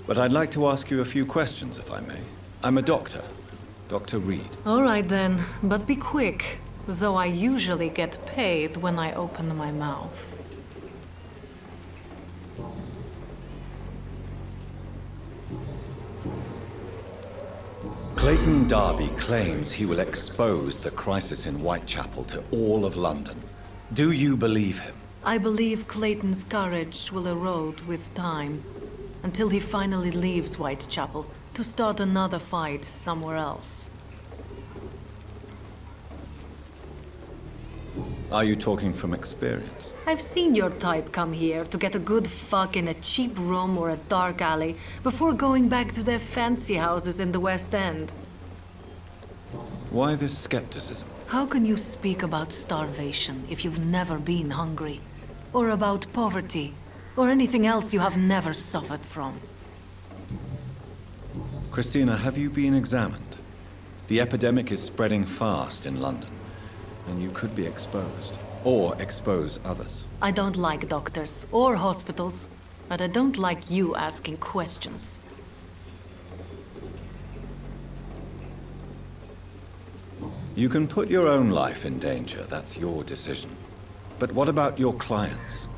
But I'd like to ask you a few questions, if I may. I'm a doctor. Dr. Reed. All right then, but be quick, though I usually get paid when I open my mouth. Clayton Darby claims he will expose the crisis in Whitechapel to all of London. Do you believe him? I believe Clayton's courage will erode with time, until he finally leaves Whitechapel To start another fight somewhere else. Are you talking from experience? I've seen your type come here to get a good fuck in a cheap room or a dark alley before going back to their fancy houses in the West End. Why this skepticism? How can you speak about starvation if you've never been hungry? Or about poverty? Or anything else you have never suffered from? Christina, have you been examined? The epidemic is spreading fast in London, and you could be exposed. Or expose others. I don't like doctors or hospitals, but I don't like you asking questions. You can put your own life in danger, that's your decision. But what about your clients?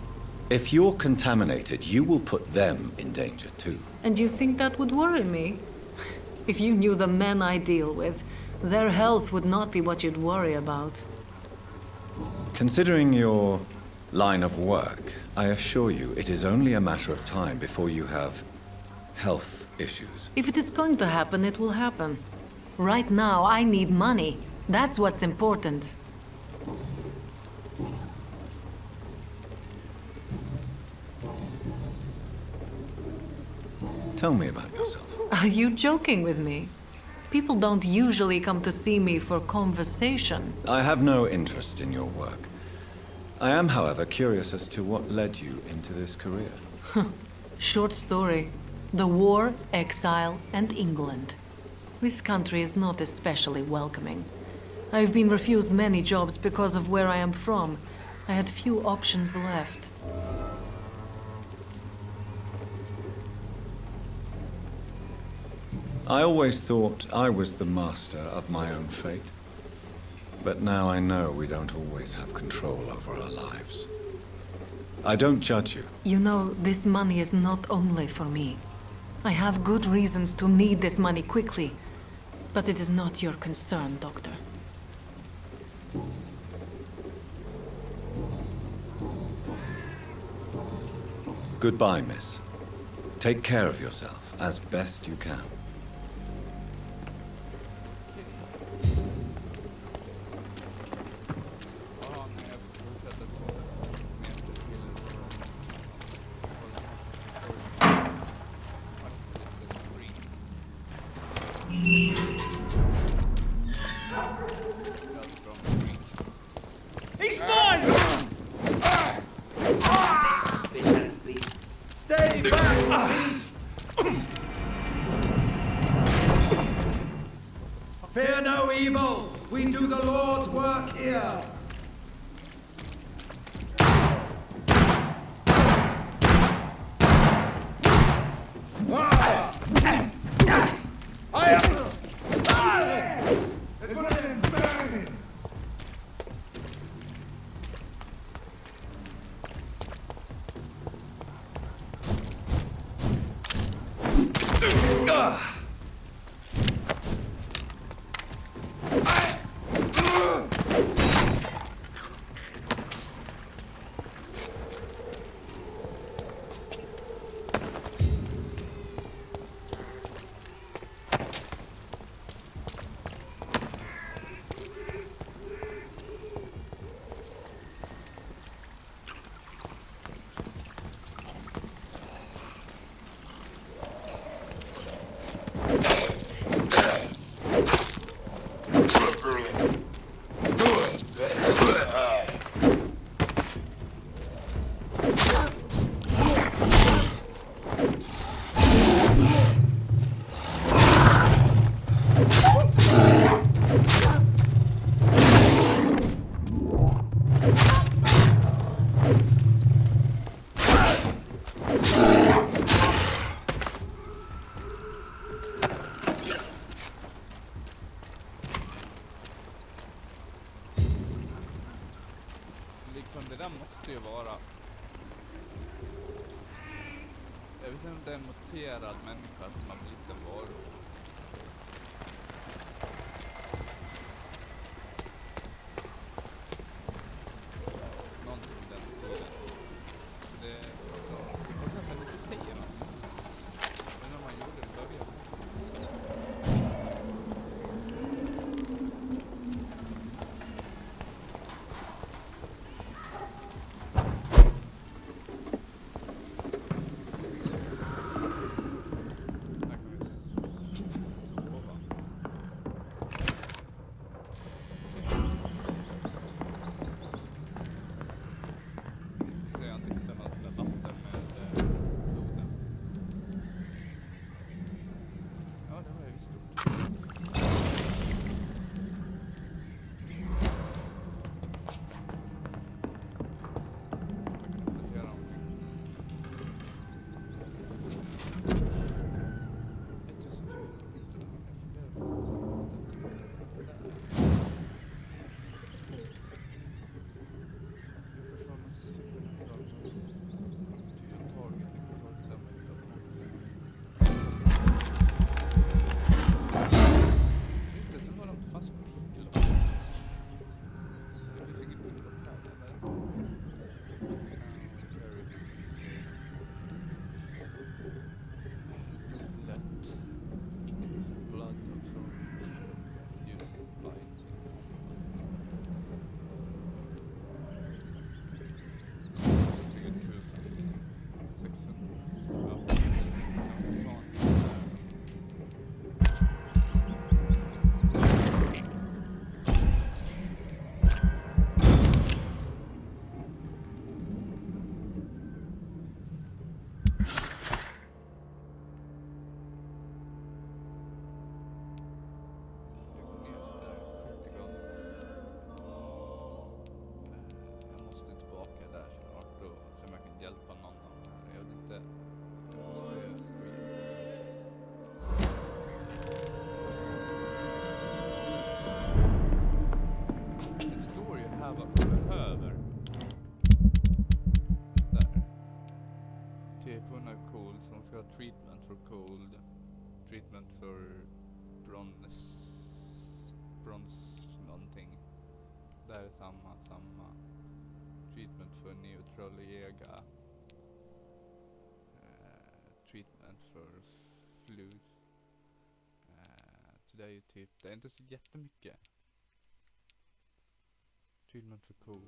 If you're contaminated, you will put them in danger too. And you think that would worry me? If you knew the men I deal with, their health would not be what you'd worry about. Considering your line of work, I assure you it is only a matter of time before you have health issues. If it is going to happen, it will happen. Right now, I need money. That's what's important. Tell me about yourself. Are you joking with me? People don't usually come to see me for conversation. I have no interest in your work. I am, however, curious as to what led you into this career. Short story. The war, exile, and England. This country is not especially welcoming. I've been refused many jobs because of where I am from. I had few options left. I always thought I was the master of my own fate. But now I know we don't always have control over our lives. I don't judge you. You know, this money is not only for me. I have good reasons to need this money quickly. But it is not your concern, Doctor. Goodbye, miss. Take care of yourself as best you can. He's mine! Stay back, beast! Fear no evil. We do the Lord's work here. There's one of them burning. Liksom det där måste ju vara... Jag vet inte om det är en muterad människa som har blivit en varulv. Någonting i den stilen. Det är så... Och sen kan du inte säga något. Men när man gjorde det i början. Det här är samma treatment för neutral ega. Treatment för flu. Så det är ju typ, det är inte så jättemycket. Treatment för cool.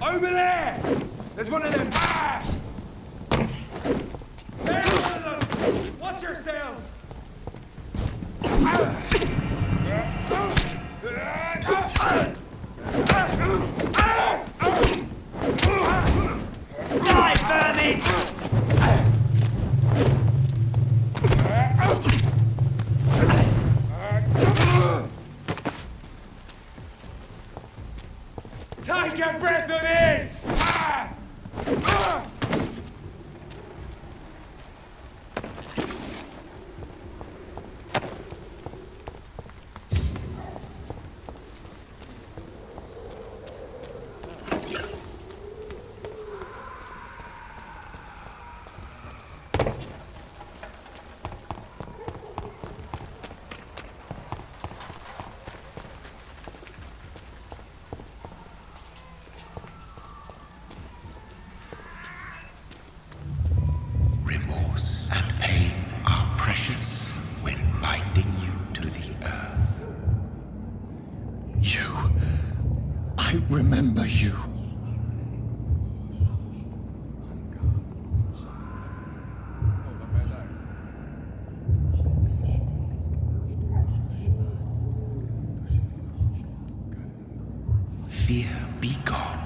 Over there! There's one of them! Ah! There's one of them! Watch yourselves! Die, vermin! Take a breath of this! Remorse and pain are precious when binding you to the earth. You. I remember you. Fear be gone.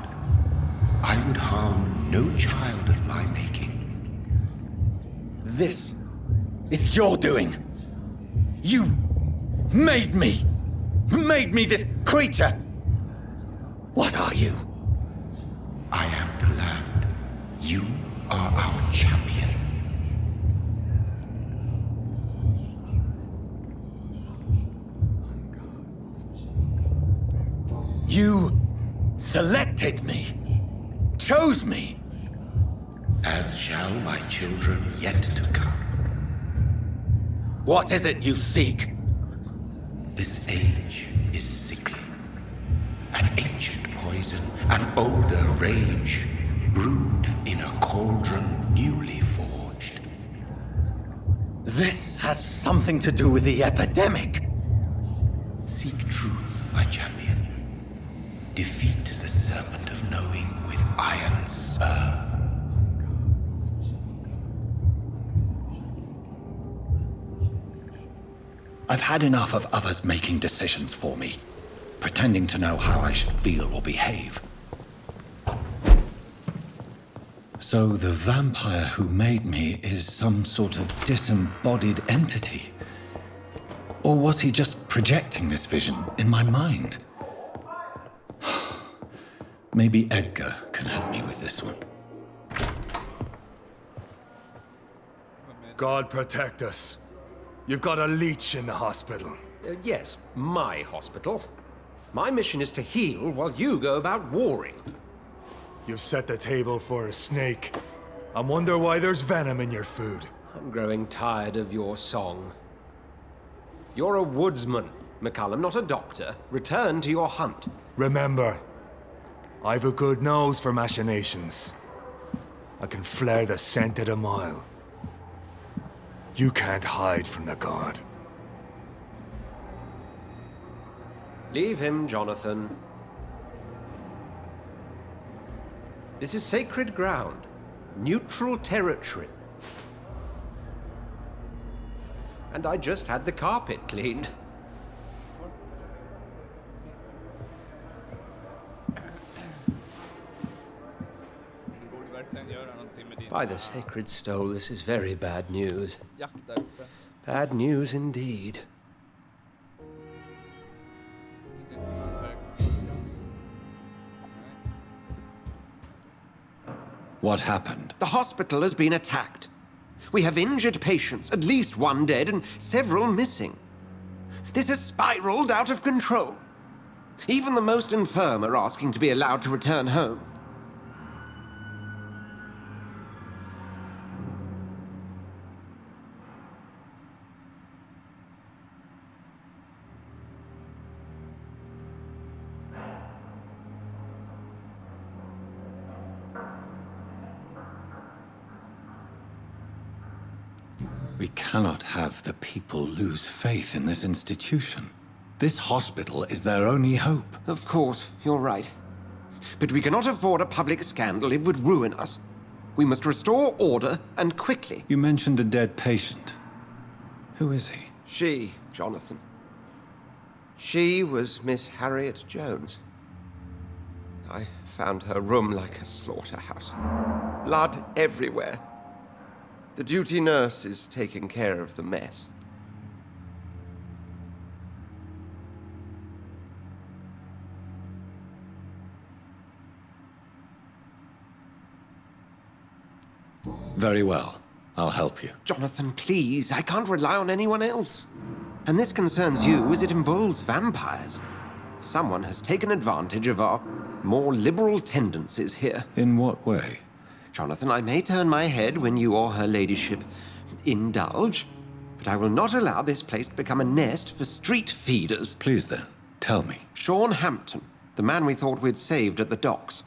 I would harm no child of my making. This is your doing. You made me this creature. What are you? I am the land. You are our champion. You selected me, chose me. As shall my children yet to come. What is it you seek? This age is sickly. An ancient poison, an older rage, brewed in a cauldron newly forged. This has something to do with the epidemic. Seek truth, my champion. Defeat the serpent of knowing with iron spur. I've had enough of others making decisions for me, pretending to know how I should feel or behave. So the vampire who made me is some sort of disembodied entity? Or was he just projecting this vision in my mind? Maybe Edgar can help me with this one. God protect us. You've got a leech in the hospital. Yes, my hospital. My mission is to heal while you go about warring. You've set the table for a snake. I wonder why there's venom in your food. I'm growing tired of your song. You're a woodsman, McCallum, not a doctor. Return to your hunt. Remember, I've a good nose for machinations. I can flare the scent at a mile. You can't hide from the god. Leave him, Jonathan. This is sacred ground. Neutral territory. And I just had the carpet cleaned. By the sacred stole, this is very bad news. Bad news indeed. What happened? The hospital has been attacked. We have injured patients, at least one dead and several missing. This has spiraled out of control. Even the most infirm are asking to be allowed to return home. We cannot have the people lose faith in this institution. This hospital is their only hope. Of course, you're right. But we cannot afford a public scandal. It would ruin us. We must restore order, and quickly. You mentioned a dead patient. Who is he? She, Jonathan. She was Miss Harriet Jones. I found her room like a slaughterhouse. Blood everywhere. The duty nurse is taking care of the mess. Very well. I'll help you. Jonathan, please. I can't rely on anyone else. And this concerns you as it involves vampires. Someone has taken advantage of our more liberal tendencies here. In what way? Jonathan, I may turn my head when you or her ladyship indulge, but I will not allow this place to become a nest for street feeders. Please then, tell me. Sean Hampton, the man we thought we'd saved at the docks.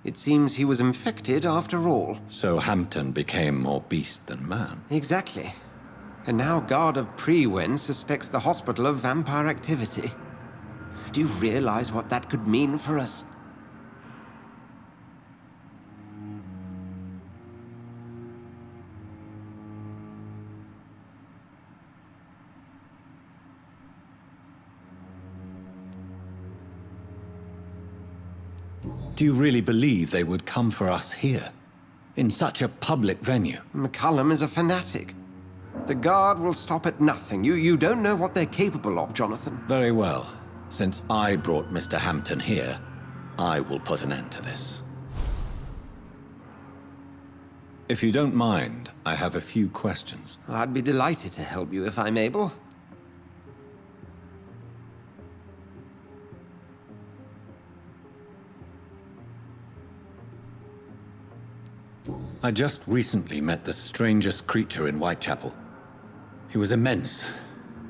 It seems he was infected after all. So Hampton became more beast than man. Exactly. And now Guard of Prewen suspects the hospital of vampire activity. Do you realize what that could mean for us? Do you really believe they would come for us here? In such a public venue? McCallum is a fanatic. The Guard will stop at nothing. You don't know what they're capable of, Jonathan. Very well. Since I brought Mr. Hampton here, I will put an end to this. If you don't mind, I have a few questions. I'd be delighted to help you if I'm able. I just recently met the strangest creature in Whitechapel. He was immense.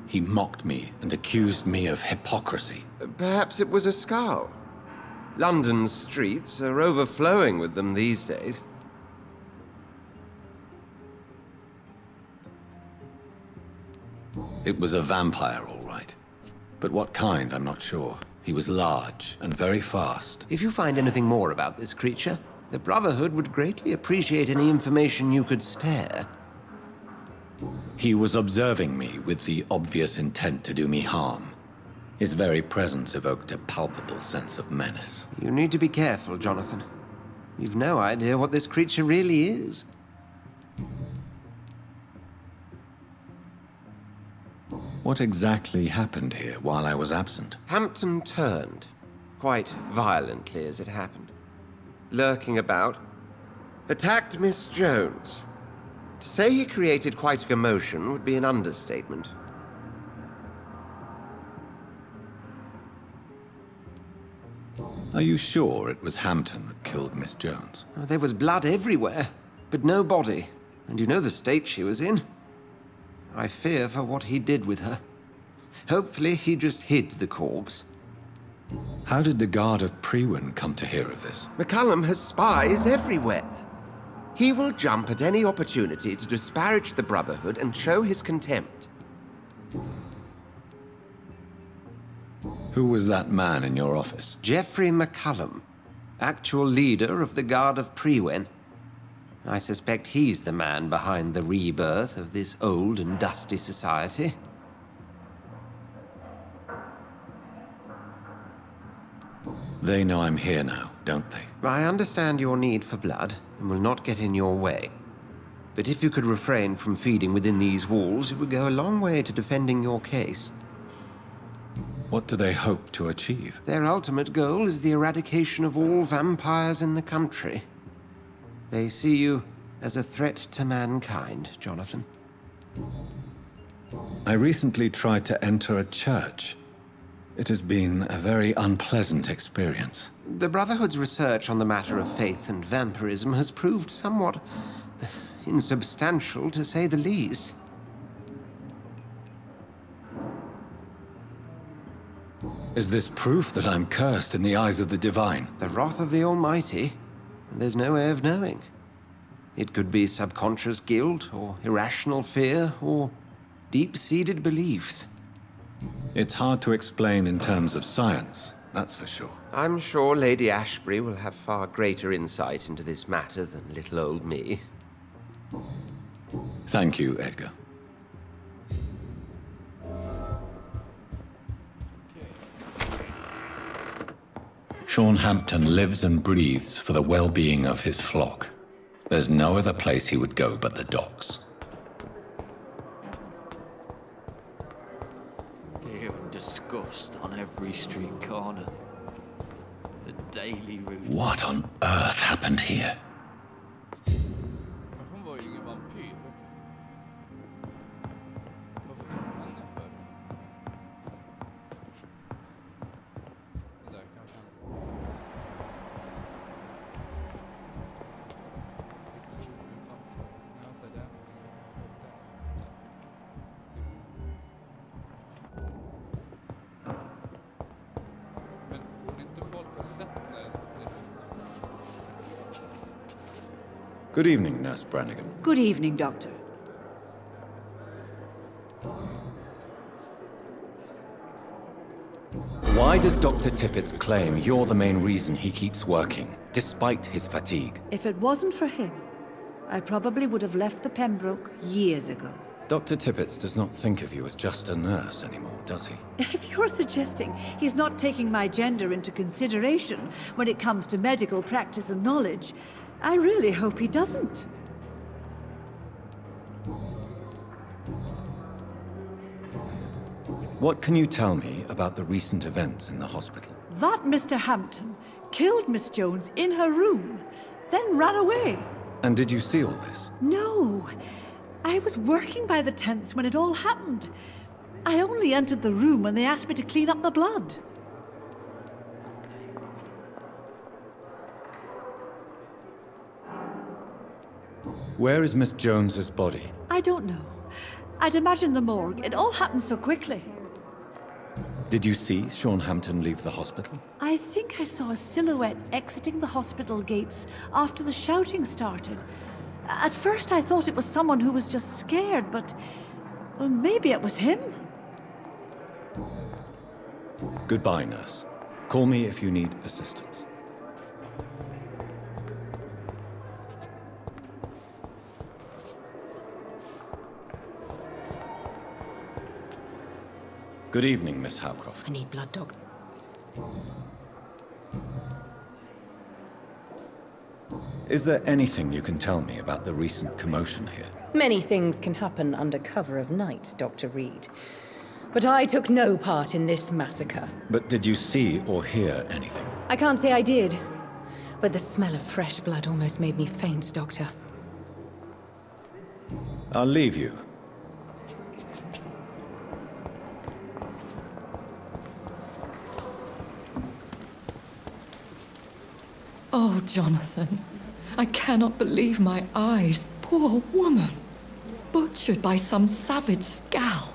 He mocked me and accused me of hypocrisy. Perhaps it was a skull. London's streets are overflowing with them these days. It was a vampire, all right. But what kind, I'm not sure. He was large and very fast. If you find anything more about this creature, the Brotherhood would greatly appreciate any information you could spare. He was observing me with the obvious intent to do me harm. His very presence evoked a palpable sense of menace. You need to be careful, Jonathan. You've no idea what this creature really is. What exactly happened here while I was absent? Hampton turned, quite violently as it happened. Lurking about, attacked Miss Jones. To say he created quite a commotion would be an understatement. Are you sure it was Hampton that killed Miss Jones? There was blood everywhere, but no body. And you know the state she was in. I fear for what he did with her. Hopefully he just hid the corpse. How did the Guard of Priwen come to hear of this? McCallum has spies everywhere. He will jump at any opportunity to disparage the Brotherhood and show his contempt. Who was that man in your office? Geoffrey McCallum, actual leader of the Guard of Priwen. I suspect he's the man behind the rebirth of this old and dusty society. They know I'm here now, don't they? I understand your need for blood and will not get in your way. But if you could refrain from feeding within these walls, it would go a long way to defending your case. What do they hope to achieve? Their ultimate goal is the eradication of all vampires in the country. They see you as a threat to mankind, Jonathan. I recently tried to enter a church. It has been a very unpleasant experience. The Brotherhood's research on the matter of faith and vampirism has proved somewhat insubstantial, to say the least. Is this proof that I'm cursed in the eyes of the divine? The wrath of the Almighty? There's no way of knowing. It could be subconscious guilt, or irrational fear, or deep-seated beliefs. It's hard to explain in terms of science, that's for sure. I'm sure Lady Ashbury will have far greater insight into this matter than little old me. Thank you, Edgar. Sean Hampton lives and breathes for the well-being of his flock. There's no other place he would go but the docks. Fear and disgust on every street corner. The daily routine. What on earth happened here? Hon var ju ingen vampyr. Varför tog han henne för? Där kanske han... Good evening, Nurse Brannigan. Good evening, Doctor. Why does Dr. Tippett's claim you're the main reason he keeps working, despite his fatigue? If it wasn't for him, I probably would have left the Pembroke years ago. Dr. Tippett does not think of you as just a nurse anymore, does he? If you're suggesting he's not taking my gender into consideration when it comes to medical practice and knowledge, I really hope he doesn't. What can you tell me about the recent events in the hospital? That Mr. Hampton killed Miss Jones in her room, then ran away. And did you see all this? No. I was working by the tents when it all happened. I only entered the room when they asked me to clean up the blood. Where is Miss Jones's body? I don't know. I'd imagine the morgue. It all happened so quickly. Did you see Sean Hampton leave the hospital? I think I saw a silhouette exiting the hospital gates after the shouting started. At first I thought it was someone who was just scared, but... well, maybe it was him. Goodbye, nurse. Call me if you need assistance. Good evening, Miss Howcroft. I need blood, Doctor. Is there anything you can tell me about the recent commotion here? Many things can happen under cover of night, Dr. Reed. But I took no part in this massacre. But did you see or hear anything? I can't say I did. But the smell of fresh blood almost made me faint, Doctor. I'll leave you. Oh, Jonathan, I cannot believe my eyes. Poor woman. Butchered by some savage scowl.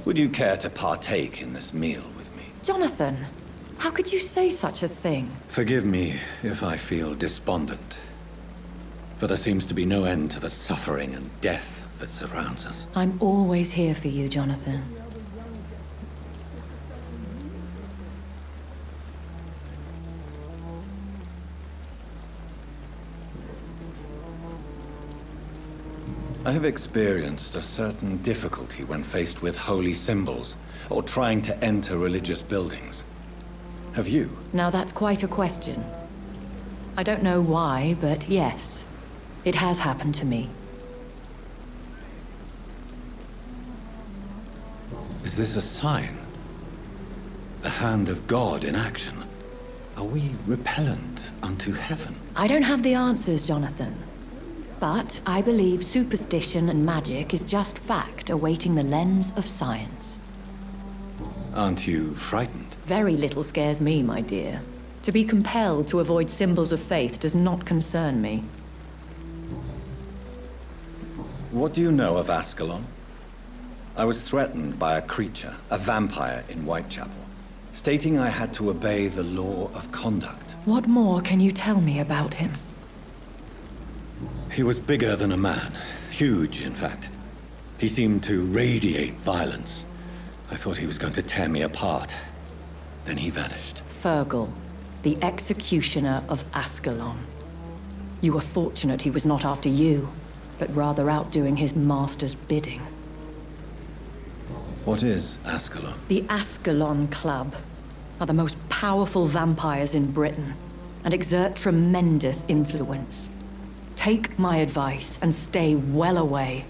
Would you care to partake in this meal with me? Jonathan, how could you say such a thing? Forgive me if I feel despondent, for there seems to be no end to the suffering and death that surrounds us. I'm always here for you, Jonathan. I have experienced a certain difficulty when faced with holy symbols or trying to enter religious buildings. Have you? Now that's quite a question. I don't know why, but yes, it has happened to me. Is this a sign? The hand of God in action? Are we repellent unto heaven? I don't have the answers, Jonathan. But I believe superstition and magic is just fact awaiting the lens of science. Aren't you frightened? Very little scares me, my dear. To be compelled to avoid symbols of faith does not concern me. What do you know of Ascalon? I was threatened by a creature, a vampire in Whitechapel, stating I had to obey the law of conduct. What more can you tell me about him? He was bigger than a man. Huge, in fact. He seemed to radiate violence. I thought he was going to tear me apart. Then he vanished. Fergal, the executioner of Ascalon. You were fortunate he was not after you, but rather out doing his master's bidding. What is Ascalon? The Ascalon Club are the most powerful vampires in Britain and exert tremendous influence. Take my advice and stay well away.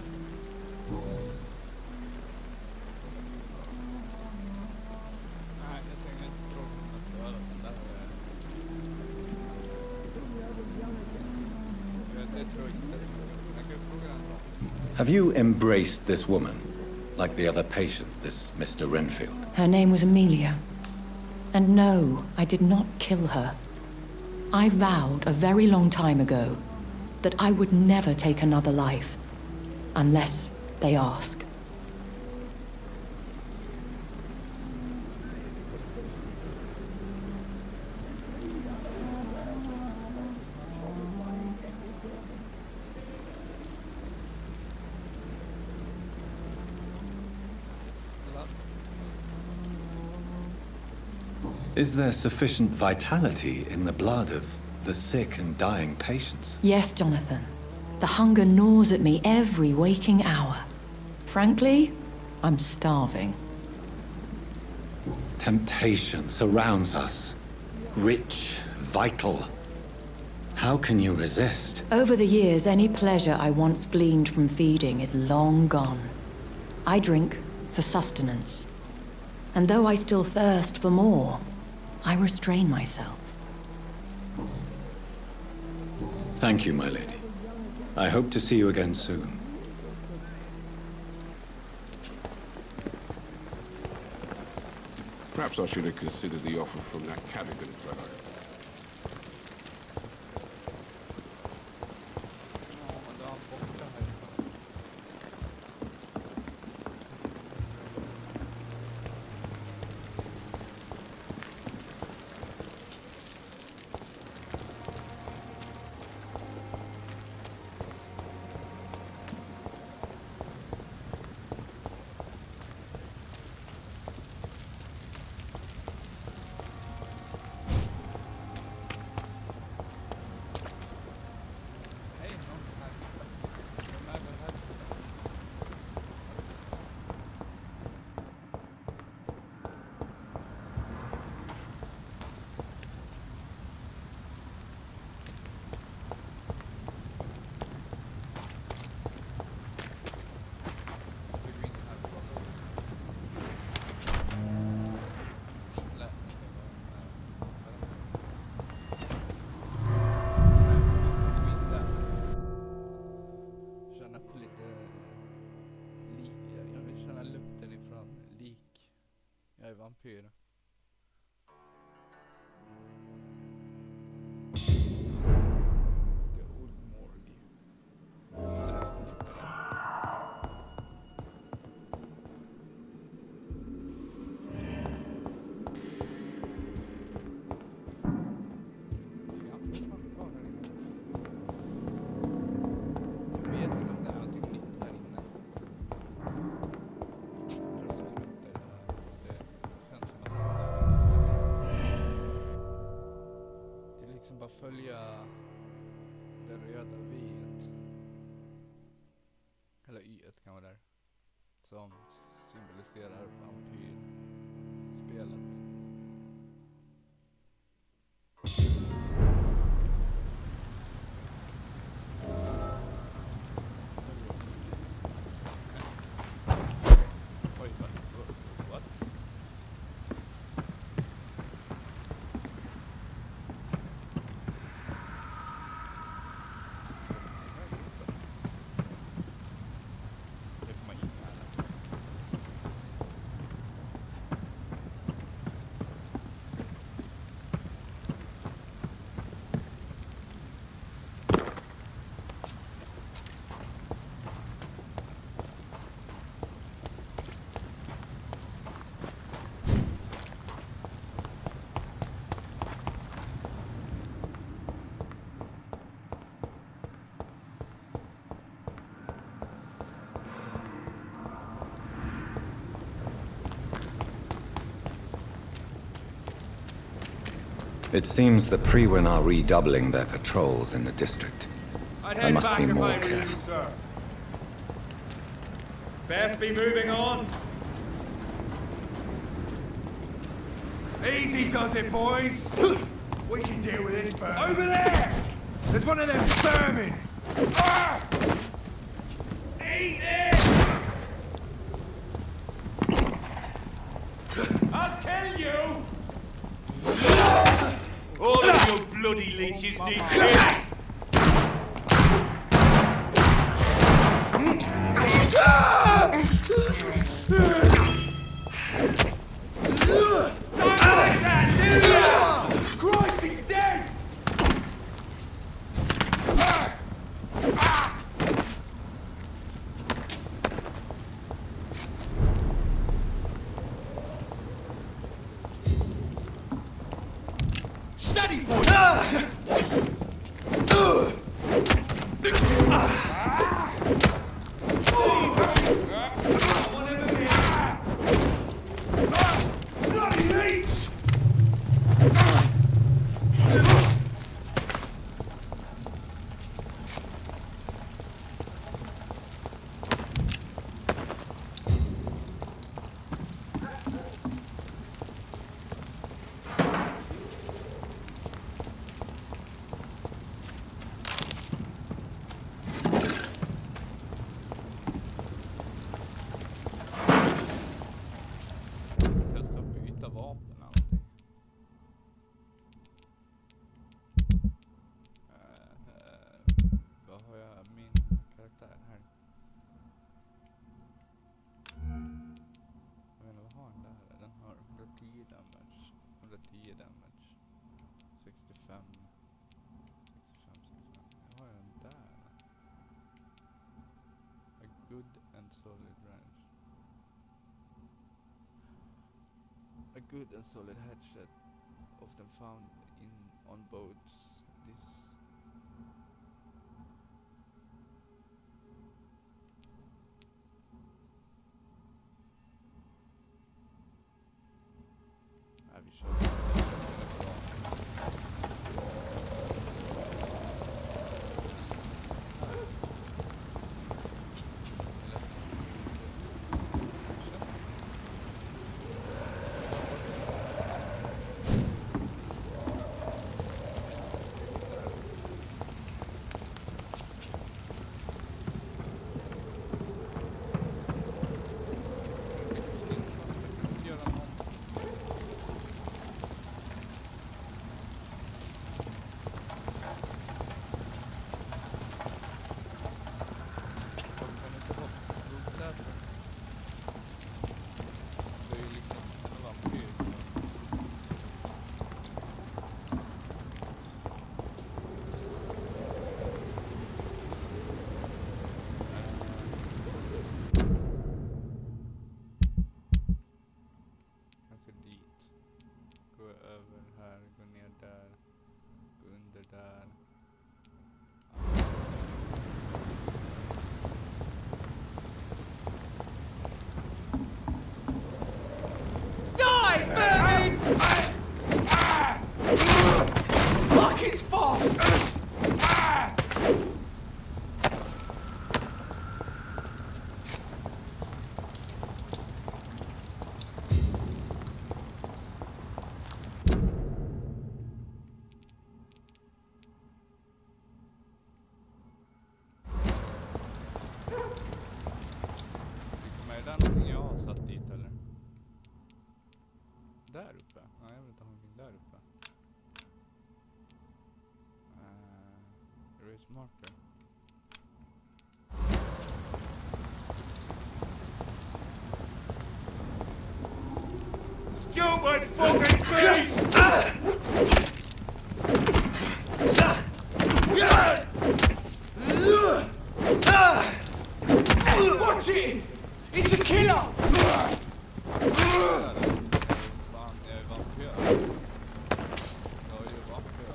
Have you embraced this woman, like the other patient, this Mr. Renfield? Her name was Amelia. And no, I did not kill her. I vowed a very long time ago that I would never take another life, unless they ask. Is there sufficient vitality in the blood of the sick and dying patients? Yes, Jonathan. The hunger gnaws at me every waking hour. Frankly, I'm starving. Temptation surrounds us. Rich, vital. How can you resist? Over the years, any pleasure I once gleaned from feeding is long gone. I drink for sustenance. And though I still thirst for more, I restrain myself. Thank you, my lady. I hope to see you again soon. Perhaps I should have considered the offer from that Cadogan fellow. Vampyr. The Old Morgue. Följa det röda V-et, eller Y-et kan vara där, som symboliserar vampyrspelet. Oj, what? It seems the Priwen are redoubling their patrols in the district. I must be more careful. Sir. Best be moving on. Easy does it, boys. We can deal with this first. Over there! There's one of them vermin! Ah! Eat it! I'll kill you! All of you bloody leeches need killing! Christ, he's dead! Steady, boy! Bloody leech! Jag ska byta vapen eller någonting. Vad har jag min karaktär här? Jag vet inte, vad har den där? Den har 110 damage, 110 damage, 65, 65. Vad har jag den där? A good and solid range. A good and solid headshot, often found on boats. This vi kör. över här, gå ner där, gå under där. Die, vermin! Fuck, it's fast! Är det någonting jag har satt dit eller? Där uppe? Nej, jag vill inte ha någonting där uppe. Erase marker. Stupid fucking beast! Watch it! It's a killer! Fan, jag är vampyr. Jag är ju vampyr.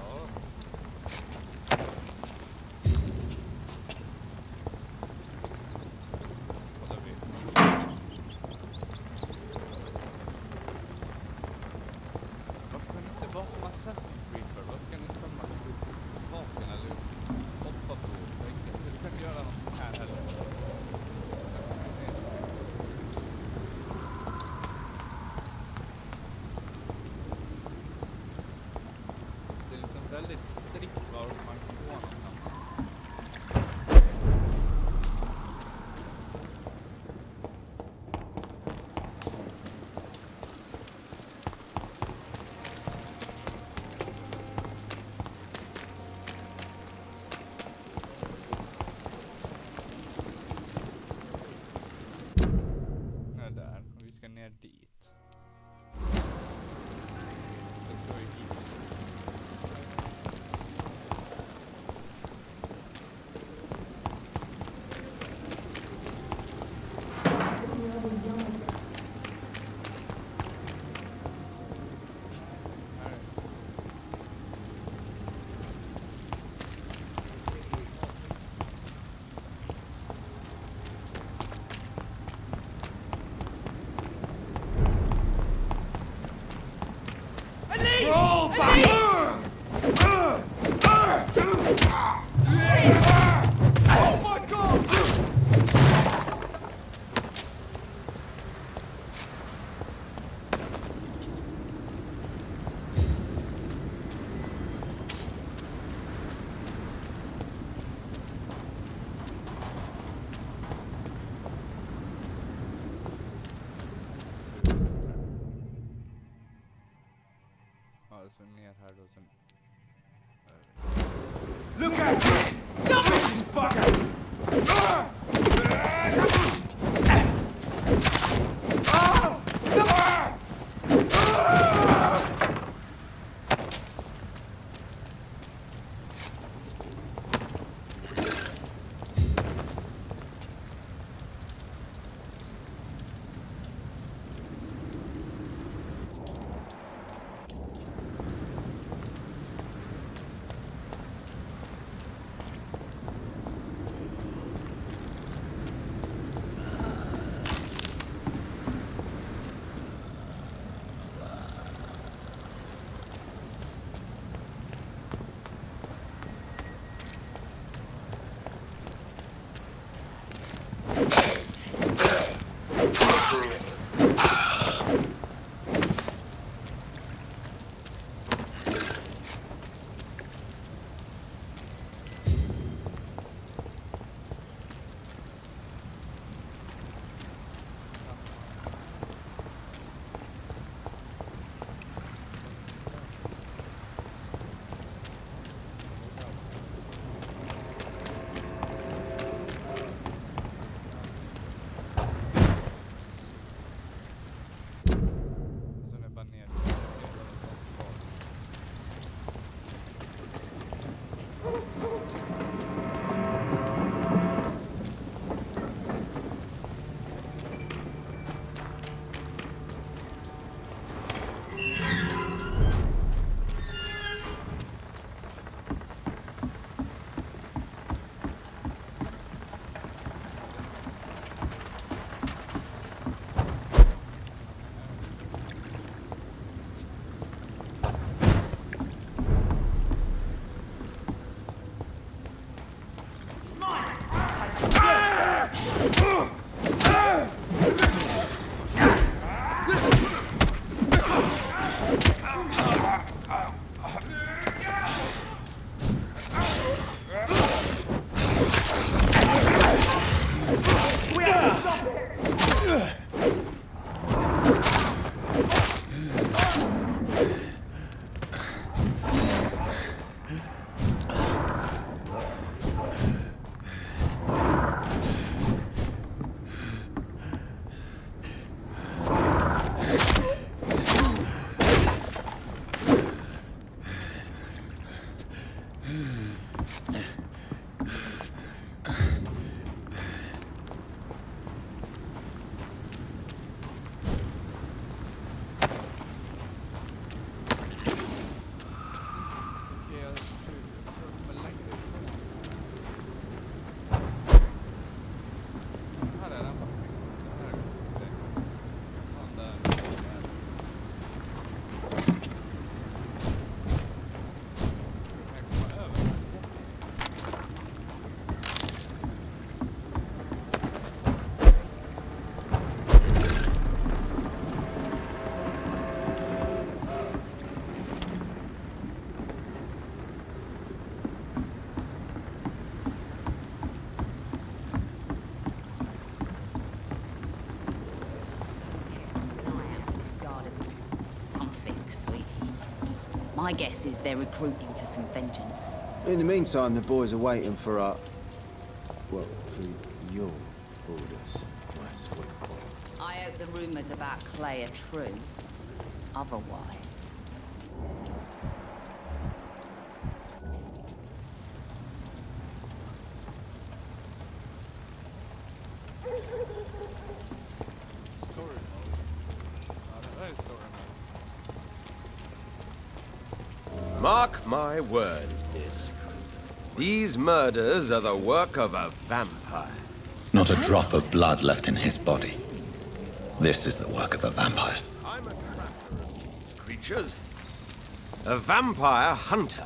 Kollar vi. Varför kan det inte vara som Assassin's Creed för? Varför kan det inte komma vapen eller hoppa på? Du kan inte göra något här heller. Det är liksom väldigt strikt var man kan gå någonstans. Ja, där. Och vi ska ner dit. Då ska vi hit. Roll back! Oh my god! Ja, så ner här då sen. Look at it! Double this bugger! My guess is they're recruiting for some vengeance. In the meantime, the boys are waiting for our... well, for your orders, my sweet boy. I hope the rumours about Clay are true. Otherwise... Mark my words, miss. These murders are the work of a vampire. Not a drop of blood left in his body. This is the work of a vampire. I'm a trapper of these creatures. A vampire hunter.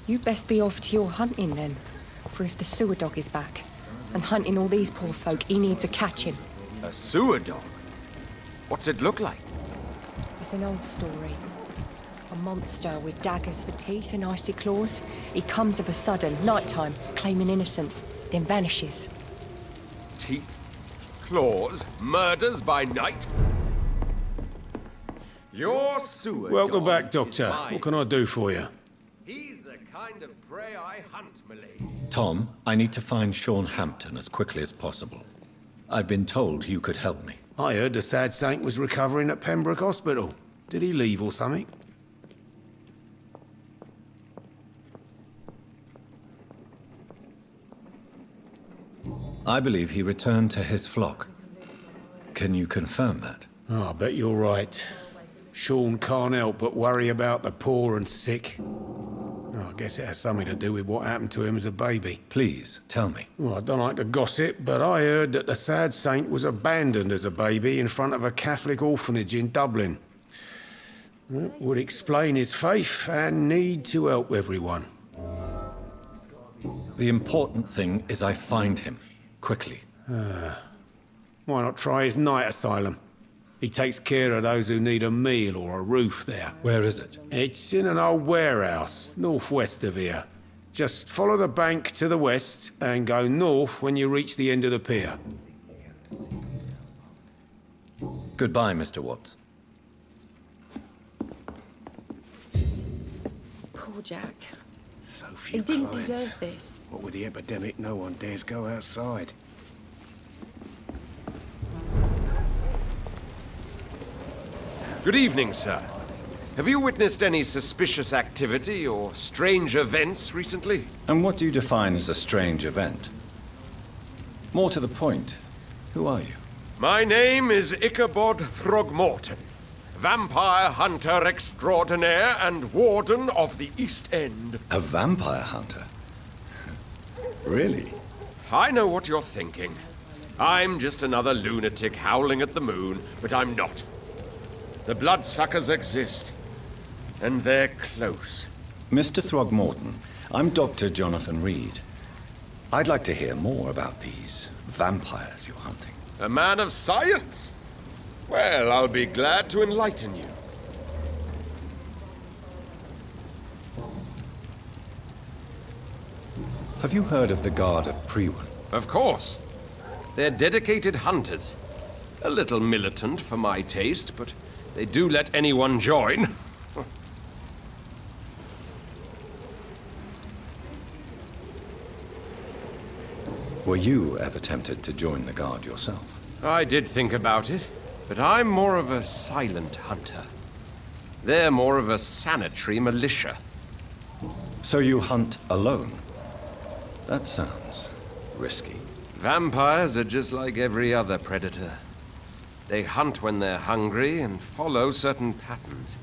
You best be off to your hunting then. For if the sewer dog is back and hunting all these poor folk, he needs a catching. A sewer dog? What's it look like? It's an old story. A monster with daggers for teeth and icy claws. He comes of a sudden, nighttime, claiming innocence, then vanishes. Teeth, claws, murders by night? Your sewer Welcome dog back, is Doctor. mine. What can I do for you? He's the kind of prey I hunt, m'lady. Tom, I need to find Sean Hampton as quickly as possible. I've been told you could help me. I heard the sad saint was recovering at Pembroke Hospital. Did he leave or something? I believe he returned to his flock. Can you confirm that? Oh, I bet you're right. Sean can't help but worry about the poor and sick. Oh, I guess it has something to do with what happened to him as a baby. Please, tell me. Well, I don't like to gossip, but I heard that the sad saint was abandoned as a baby in front of a Catholic orphanage in Dublin. That would explain his faith and need to help everyone. The important thing is I find him. Quickly. Why not try his night asylum? He takes care of those who need a meal or a roof there. Where is it? It's in an old warehouse, northwest of here. Just follow the bank to the west and go north when you reach the end of the pier. Goodbye, Mr. Watts. Poor Jack. So He few didn't clients. deserve this. What with the epidemic, no one dares go outside. Good evening, sir. Have you witnessed any suspicious activity or strange events recently? And what do you define as a strange event? More to the point, who are you? My name is Ichabod Throgmorton, vampire hunter extraordinaire and warden of the East End. A vampire hunter? Really? I know what you're thinking. I'm just another lunatic howling at the moon, but I'm not. The bloodsuckers exist, and they're close. Mr. Throgmorton, I'm Dr. Jonathan Reed. I'd like to hear more about these vampires you're hunting. A man of science? Well, I'll be glad to enlighten you. Have you heard of the Guard of Priwen? Of course. They're dedicated hunters. A little militant for my taste, but they do let anyone join. Were you ever tempted to join the Guard yourself? I did think about it, but I'm more of a silent hunter. They're more of a sanitary militia. So you hunt alone? That sounds risky. Vampires are just like every other predator. They hunt when they're hungry and follow certain patterns.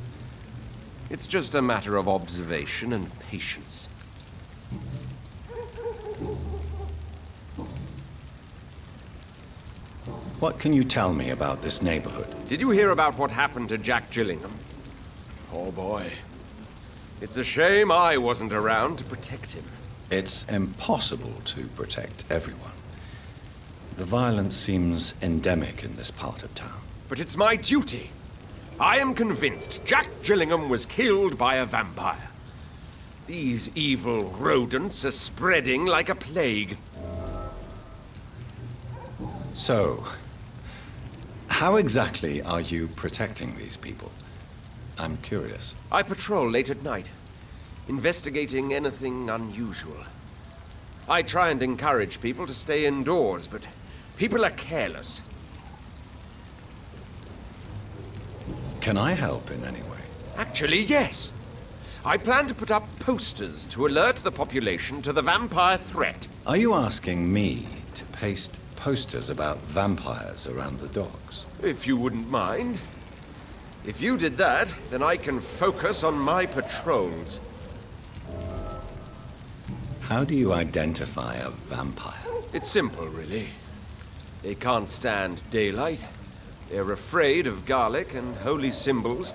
It's just a matter of observation and patience. What can you tell me about this neighborhood? Did you hear about what happened to Jack Gillingham? Poor boy. It's a shame I wasn't around to protect him. It's impossible to protect everyone. The violence seems endemic in this part of town. But it's my duty. I am convinced Jack Gillingham was killed by a vampire. These evil rodents are spreading like a plague. So, how exactly are you protecting these people? I'm curious. I patrol late at night, investigating anything unusual. I try and encourage people to stay indoors, but people are careless. Can I help in any way? Actually, yes. I plan to put up posters to alert the population to the vampire threat. Are you asking me to paste posters about vampires around the docks? If you wouldn't mind. If you did that, then I can focus on my patrols. How do you identify a vampire? It's simple, really. They can't stand daylight. They're afraid of garlic and holy symbols.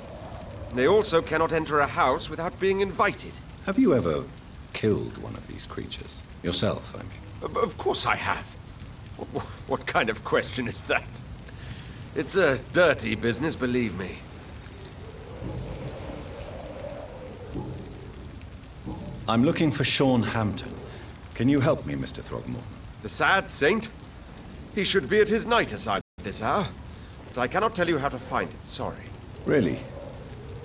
They also cannot enter a house without being invited. Have you ever killed one of these creatures? Yourself, I mean. Of course I have. What kind of question is that? It's a dirty business, believe me. I'm looking for Sean Hampton. Can you help me, Mr. Throgmorton? The sad saint? He should be at his night aside at this hour. But I cannot tell you how to find it, sorry. Really?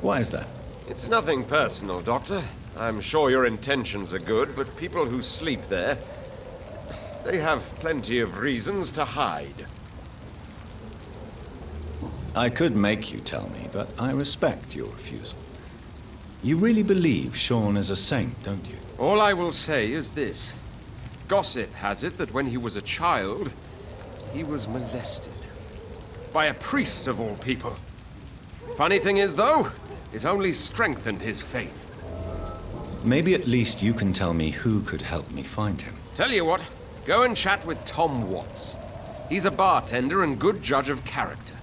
Why is that? It's nothing personal, Doctor. I'm sure your intentions are good, but people who sleep there, they have plenty of reasons to hide. I could make you tell me, but I respect your refusal. You really believe Sean is a saint, don't you? All I will say is this. Gossip has it that when he was a child, he was molested. By a priest of all people. Funny thing is, though, it only strengthened his faith. Maybe at least you can tell me who could help me find him. Tell you what, go and chat with Tom Watts. He's a bartender and good judge of character.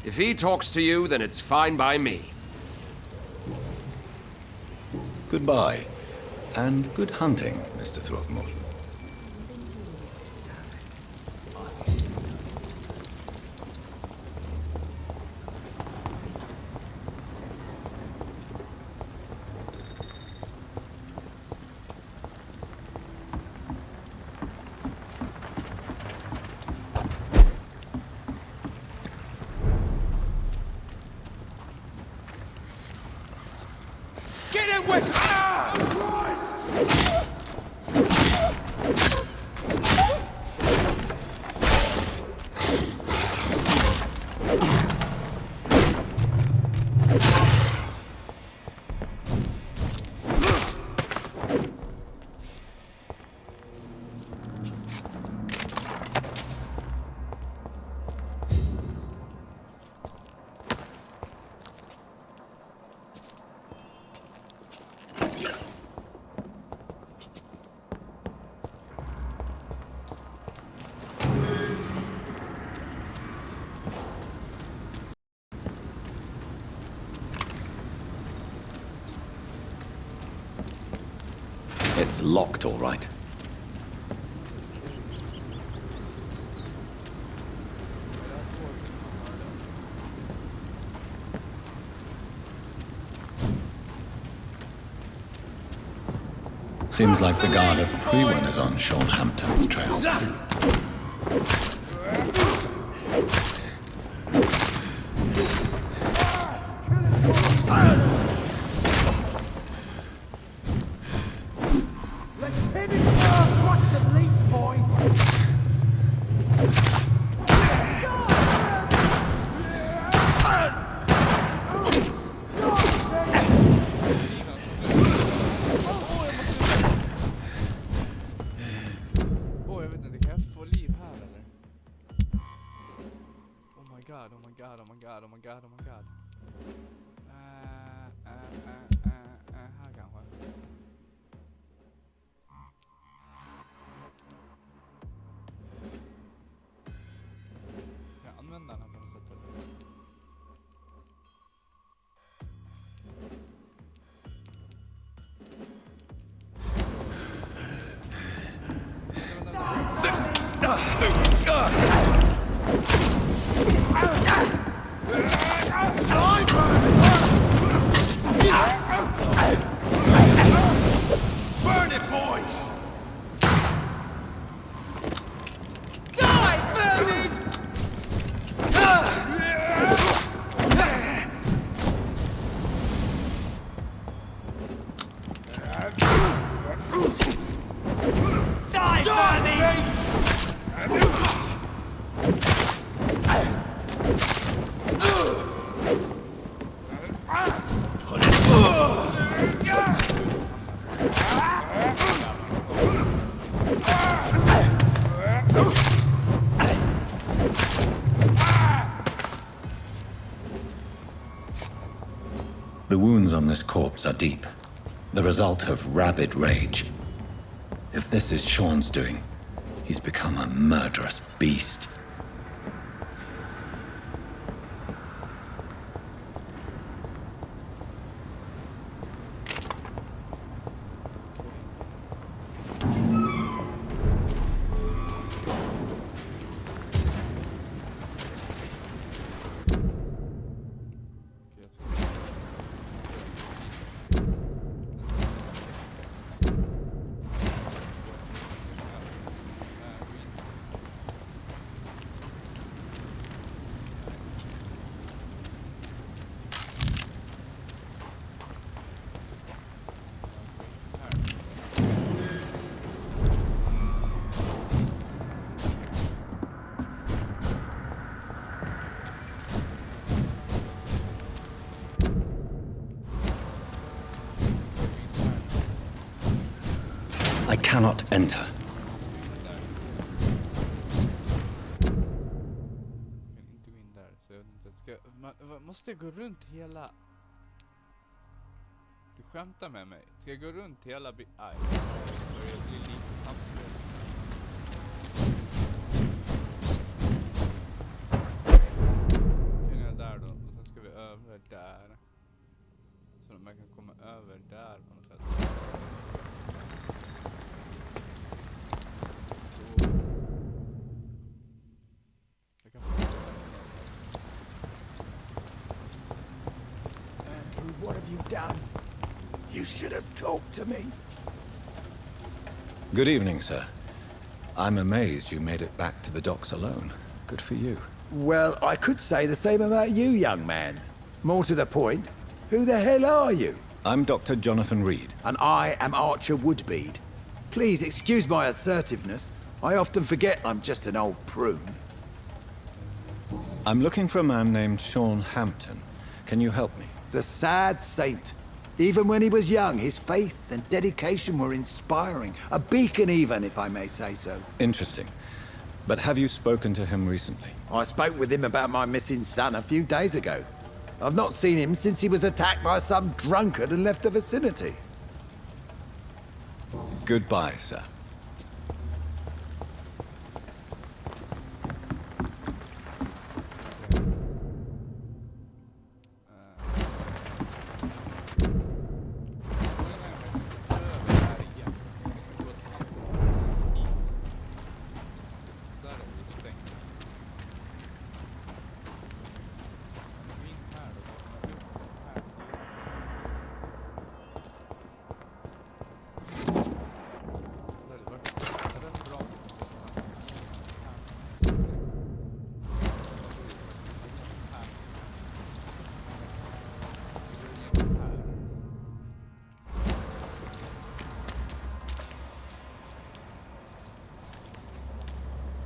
If he talks to you, then it's fine by me. Goodbye, and good hunting, Mr. Throgmorton. Get in with... Ah! Christ! It's locked, all right. Seems like the guard of Prewen is on Sean Hampton's trail, too. Här kanske. Jag använder den på något sätt. The wounds on this corpse are deep, the result of rabid rage. If this is Sean's doing, he's become a murderous beast. I cannot enter. Inte gå in där, så jag vet inte. Måste jag gå runt hela... Du skämtar med mig. Ska jag gå runt hela... Aj. Jag blir lite taskig. Kan jag där då? Och sen ska vi över där. Så att man kan komma över där på något sätt. Andrew, what have you done? You should have talked to me. Good evening, sir. I'm amazed you made it back to the docks alone. Good for you. Well, I could say the same about you, young man. More to the point, who the hell are you? I'm Dr. Jonathan Reed. And I am Archer Woodbead. Please excuse my assertiveness. I often forget I'm just an old prune. I'm looking for a man named Sean Hampton. Can you help me? The sad saint. Even when he was young, his faith and dedication were inspiring. A beacon even, if I may say so. Interesting. But have you spoken to him recently? I spoke with him about my missing son a few days ago. I've not seen him since he was attacked by some drunkard and left the vicinity. Goodbye, sir.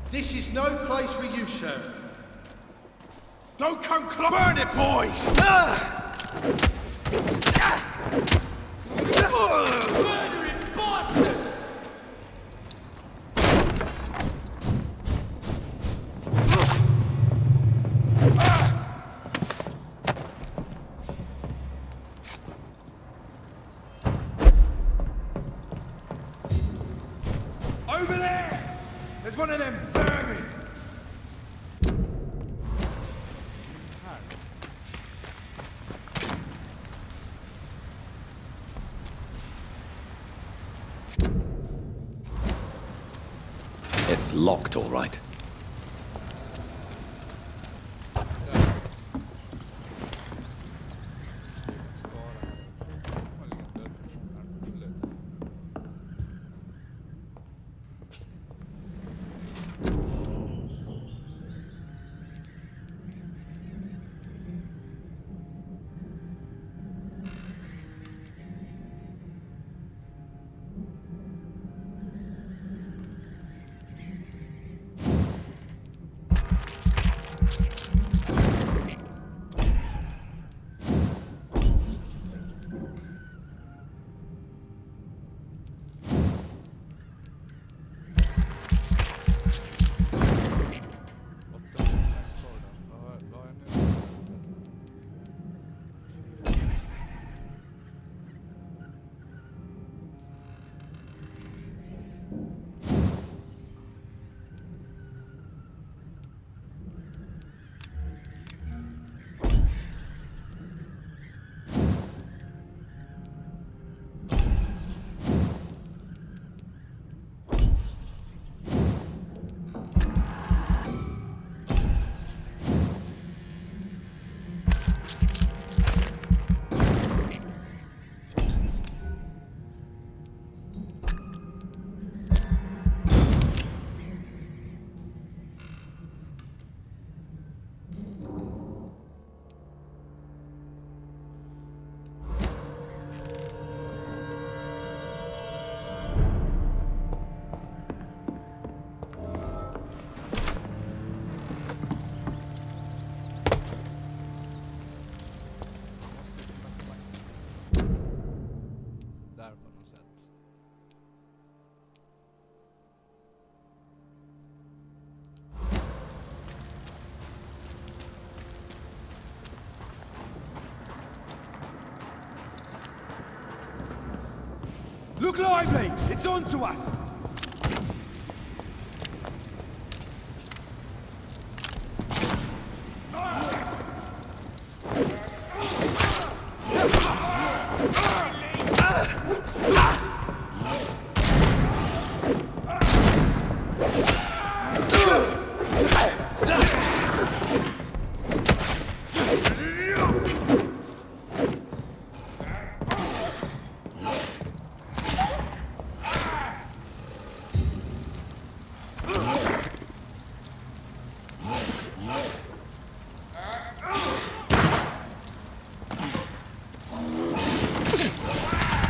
This is no place for you, sir. Don't come close. Burn it, boys! Murdering bastard! Over there! There's one of them vermin! It's locked, all right. Look lively! It's on to us!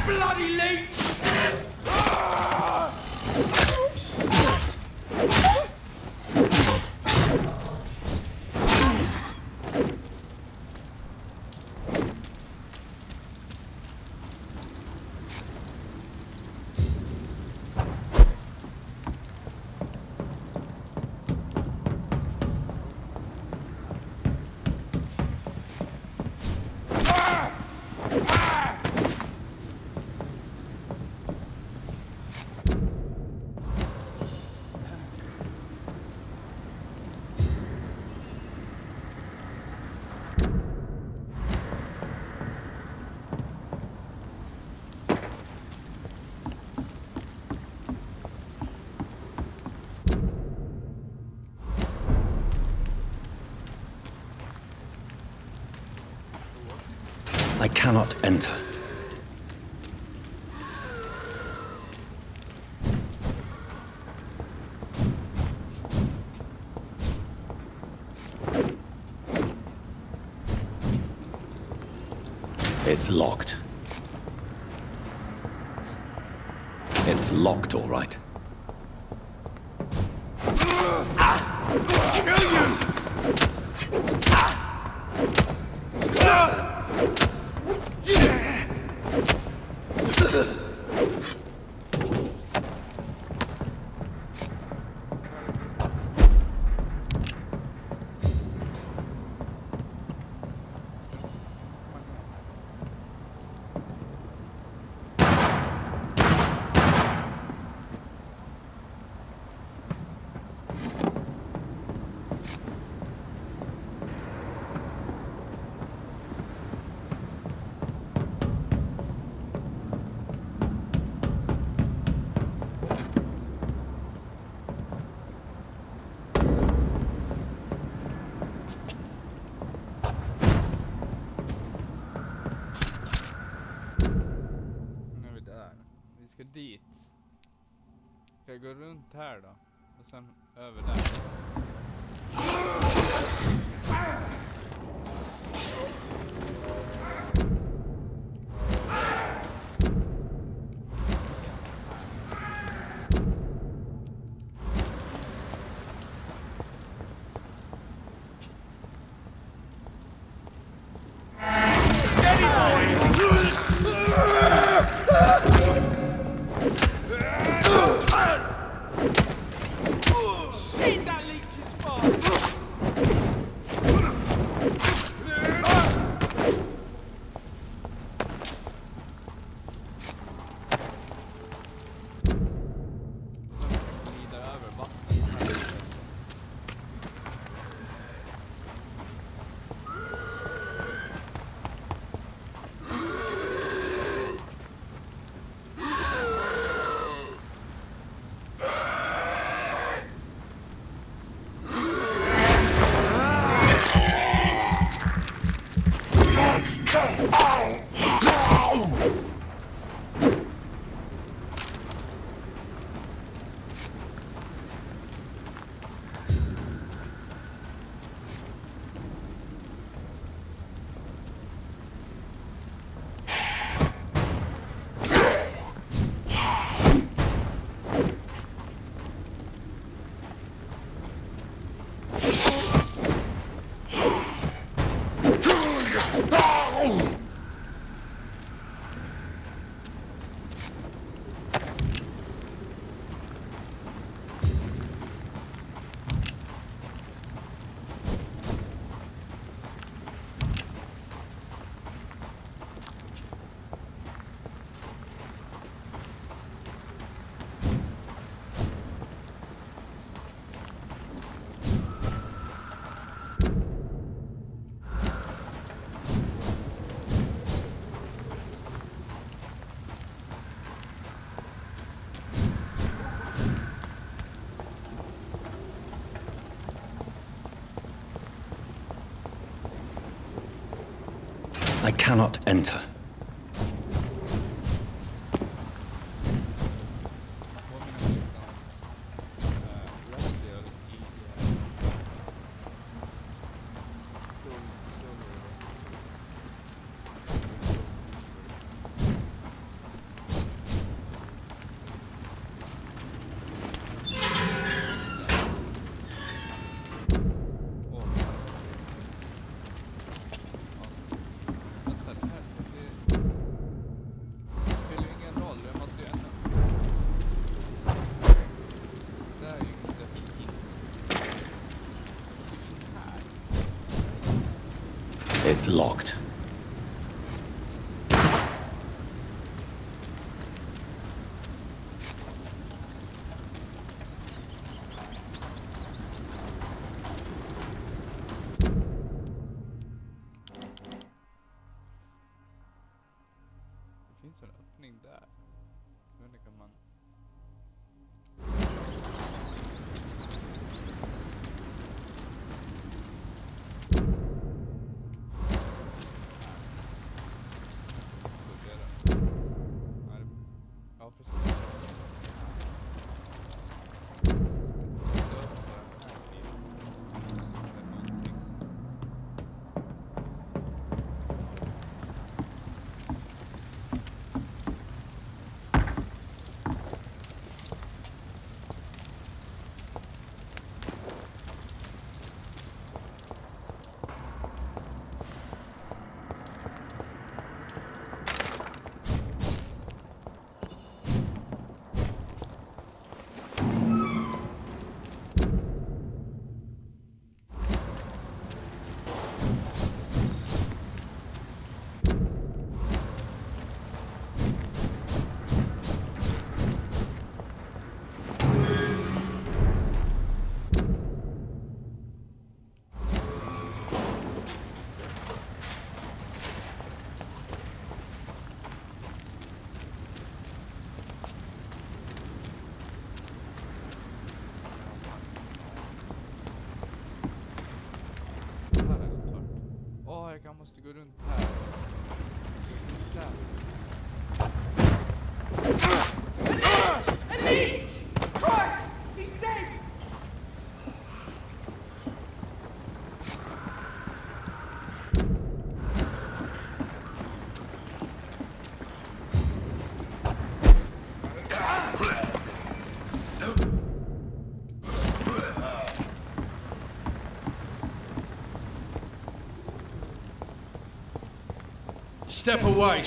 Bloody leech! I cannot enter. It's locked. It's locked, all right. Kill you! Ska dit. Ska jag gå runt här då? Och sen över där. I cannot enter. It's locked. Det finns en öppning där. Men det kan man... Ja, precis. Jag måste gå runt här. An leech! Christ! He's dead! Step away.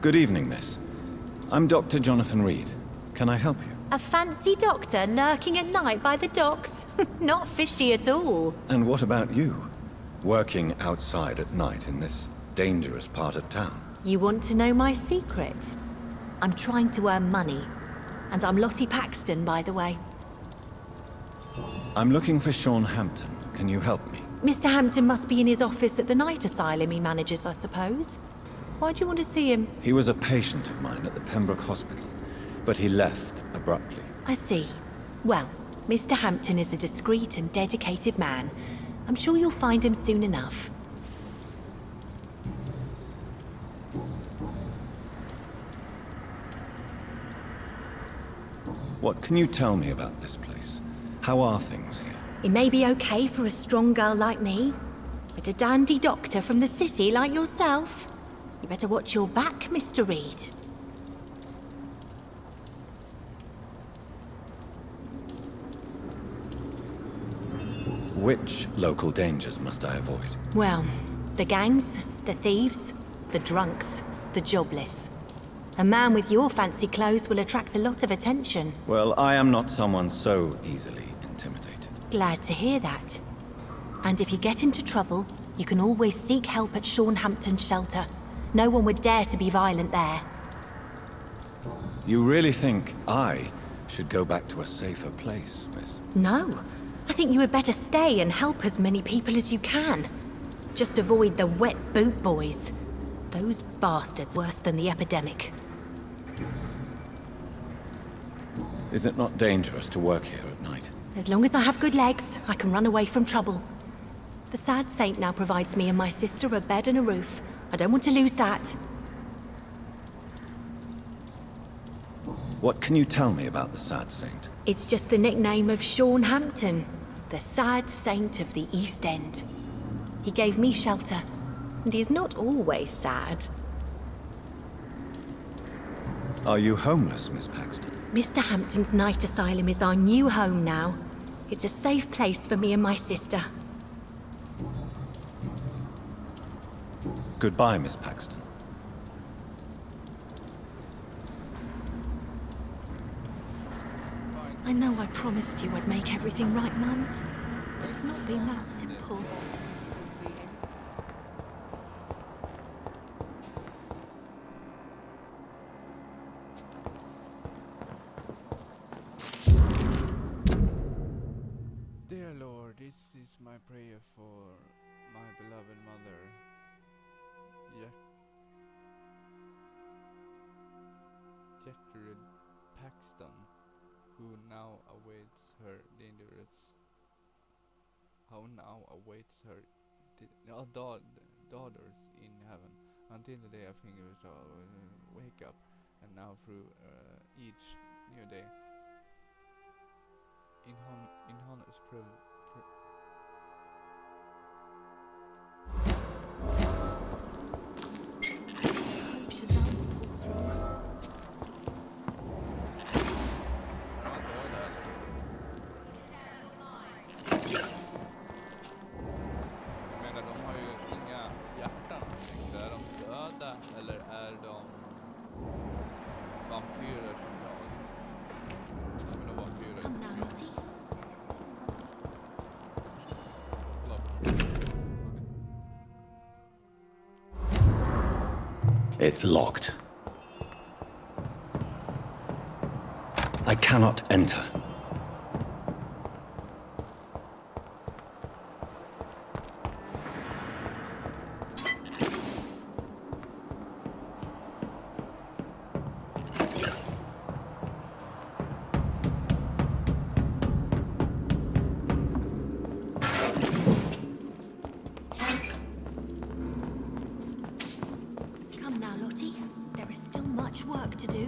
Good evening, miss. I'm Dr. Jonathan Reed. Can I help you? A fancy doctor lurking at night by the docks? Not fishy at all. And what about you? Working outside at night in this dangerous part of town? You want to know my secret? I'm trying to earn money. And I'm Lottie Paxton, by the way. I'm looking for Sean Hampton. Can you help me? Mr. Hampton must be in his office at the night asylum he manages, I suppose. Why do you want to see him? He was a patient of mine at the Pembroke Hospital, but he left abruptly. I see. Well, Mr. Hampton is a discreet and dedicated man. I'm sure you'll find him soon enough. What can you tell me about this place? How are things here? It may be okay for a strong girl like me, but a dandy doctor from the city like yourself? You better watch your back, Mr. Reed. Which local dangers must I avoid? Well, the gangs, the thieves, the drunks, the jobless. A man with your fancy clothes will attract a lot of attention. Well, I am not someone so easily intimidated. Glad to hear that. And if you get into trouble, you can always seek help at Shornhampton Shelter. No one would dare to be violent there. You really think I should go back to a safer place, miss? No. I think you had better stay and help as many people as you can. Just avoid the wet boot boys. Those bastards worse than the epidemic. Is it not dangerous to work here at night? As long as I have good legs, I can run away from trouble. The Sad Saint now provides me and my sister a bed and a roof. I don't want to lose that. What can you tell me about the Sad Saint? It's just the nickname of Shornhampton, the Sad Saint of the East End. He gave me shelter, and he's not always sad. Are you homeless, Miss Paxton? Mr. Hampton's night asylum is our new home now. It's a safe place for me and my sister. Goodbye, Miss Paxton. I know I promised you I'd make everything right, Mum, but it's not been that simple. Dear Lord, this is my prayer for my beloved mother, Gertrude Paxton, who now awaits her daughters in heaven, until the day of fingers shall wake up, and now through each new day. In honors eller är de vampyrer som dör? Men de vampyrer. It's locked. I cannot enter. Come now, Lottie. There is still much work to do.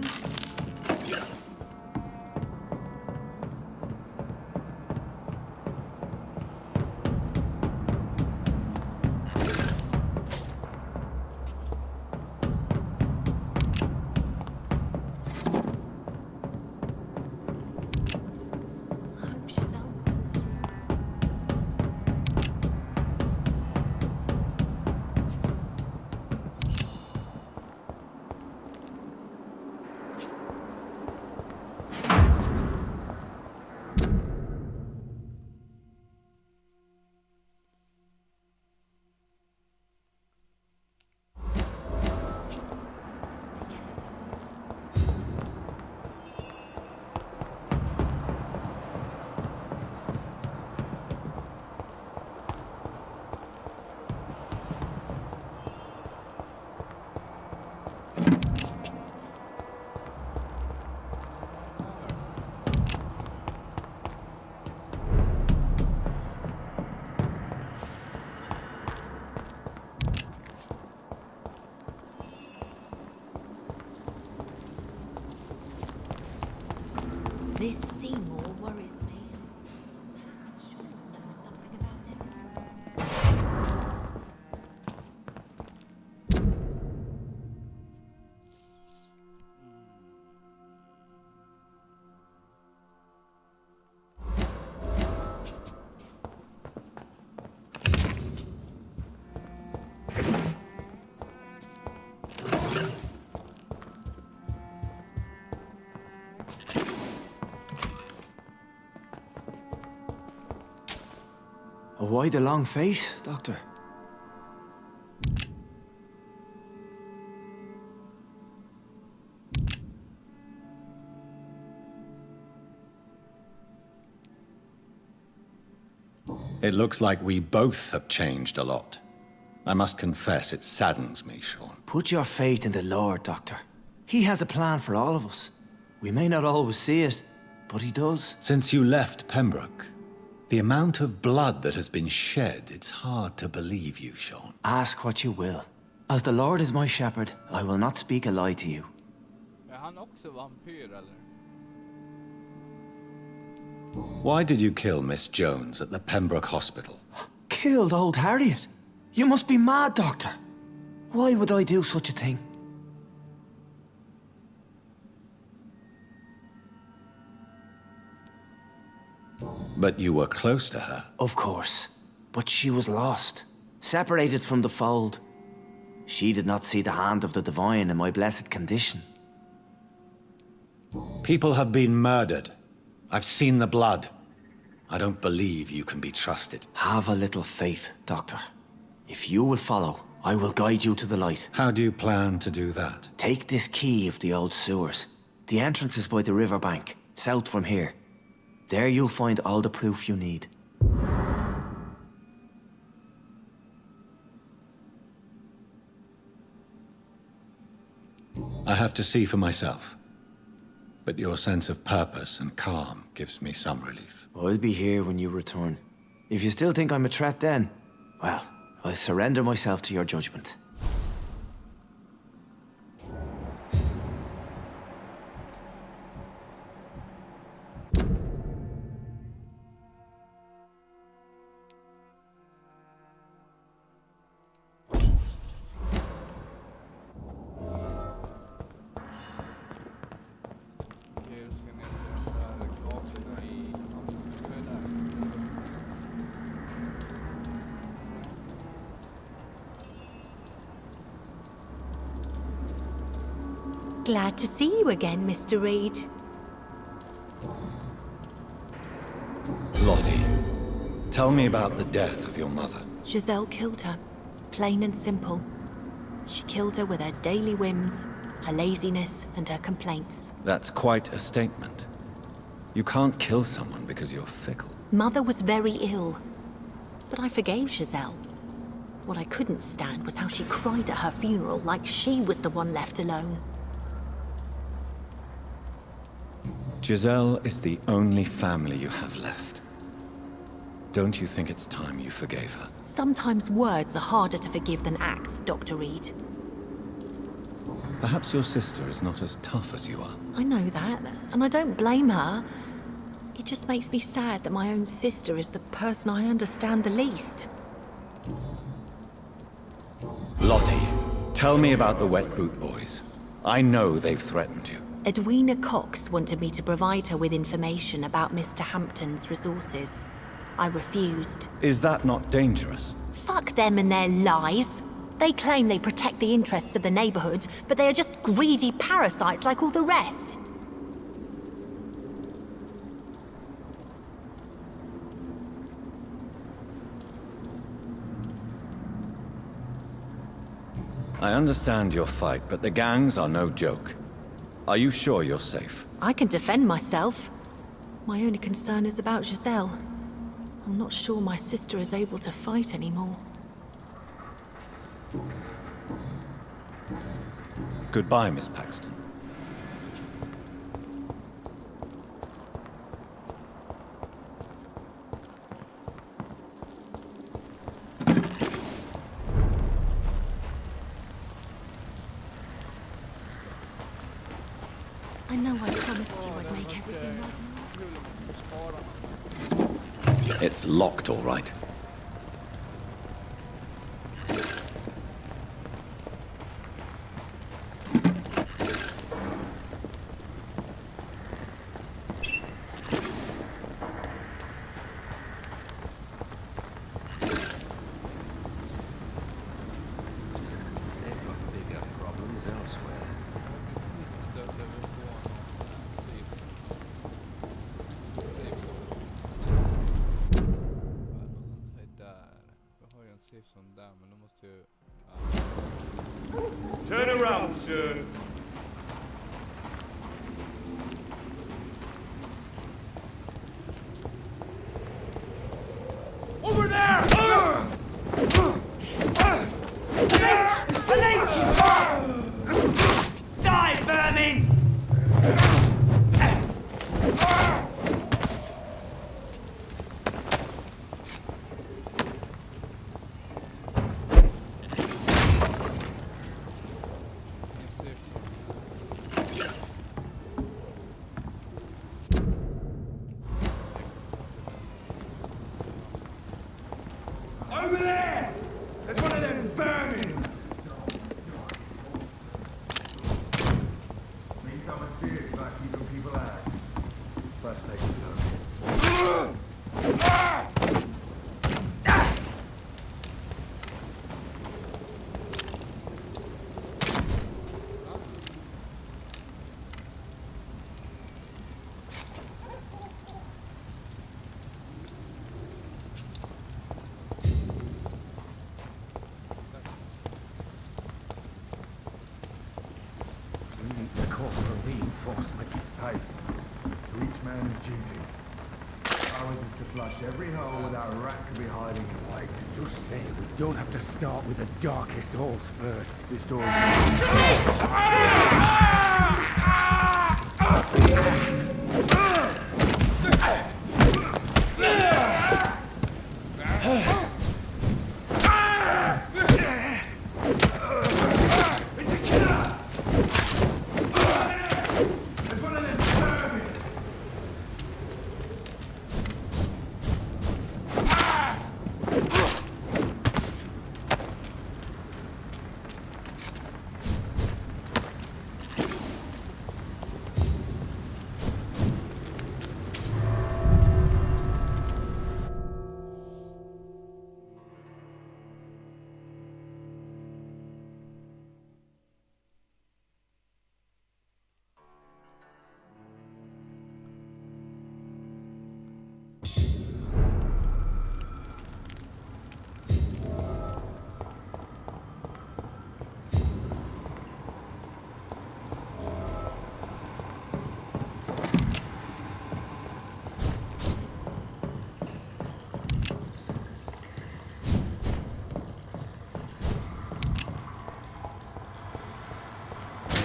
This Seymour worries me. Sean knows something about it. Why the long face, Doctor? It looks like we both have changed a lot. I must confess, it saddens me, Sean. Put your faith in the Lord, Doctor. He has a plan for all of us. We may not always see it, but he does. Since you left Pembroke, the amount of blood that has been shed, it's hard to believe you, Sean. Ask what you will. As the Lord is my shepherd, I will not speak a lie to you. Är han också vampyr eller? Why did you kill Miss Jones at the Pembroke Hospital? Killed old Harriet? You must be mad, Doctor. Why would I do such a thing? But you were close to her. Of course. But she was lost. Separated from the fold. She did not see the hand of the divine in my blessed condition. People have been murdered. I've seen the blood. I don't believe you can be trusted. Have a little faith, Doctor. If you will follow, I will guide you to the light. How do you plan to do that? Take this key of the old sewers. The entrance is by the riverbank, south from here. There you'll find all the proof you need. I have to see for myself. But your sense of purpose and calm gives me some relief. I'll be here when you return. If you still think I'm a threat then, well, I'll surrender myself to your judgment. Glad to see you again, Mr. Reed. Lottie, tell me about the death of your mother. Giselle killed her. Plain and simple. She killed her with her daily whims, her laziness, and her complaints. That's quite a statement. You can't kill someone because you're fickle. Mother was very ill, but I forgave Giselle. What I couldn't stand was how she cried at her funeral like she was the one left alone. Giselle is the only family you have left. Don't you think it's time you forgave her? Sometimes words are harder to forgive than acts, Dr. Reed. Perhaps your sister is not as tough as you are. I know that, and I don't blame her. It just makes me sad that my own sister is the person I understand the least. Lottie, tell me about the Wet Boot Boys. I know they've threatened you. Edwina Cox wanted me to provide her with information about Mr. Hampton's resources. I refused. Is that not dangerous? Fuck them and their lies. They claim they protect the interests of the neighborhood, but they are just greedy parasites like all the rest. I understand your fight, but the gangs are no joke. Are you sure you're safe? I can defend myself. My only concern is about Giselle. I'm not sure my sister is able to fight anymore. Goodbye, Miss Paxton. I know I promised you I'd make everything right. It's locked, all right. är sån där, men då måste ju... Turn around, sir. Over there! It's the leech! Die, vermin! Over there! There's one of them vermin! Means I'm serious about keeping people out. Let's take a look. We need to call for reinforcements. Hey, to each man's duty. Ours is to flush every hole without a rat could be hiding in wait. Just say we don't have to start with the darkest holes first. This door It's a killer! There's one of them vermin!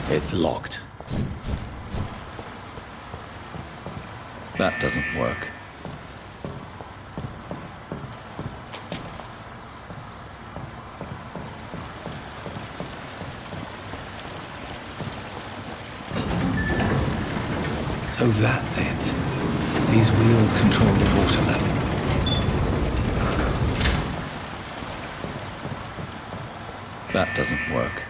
It's locked. That doesn't work. So that's it. These wheels control the water level. That doesn't work.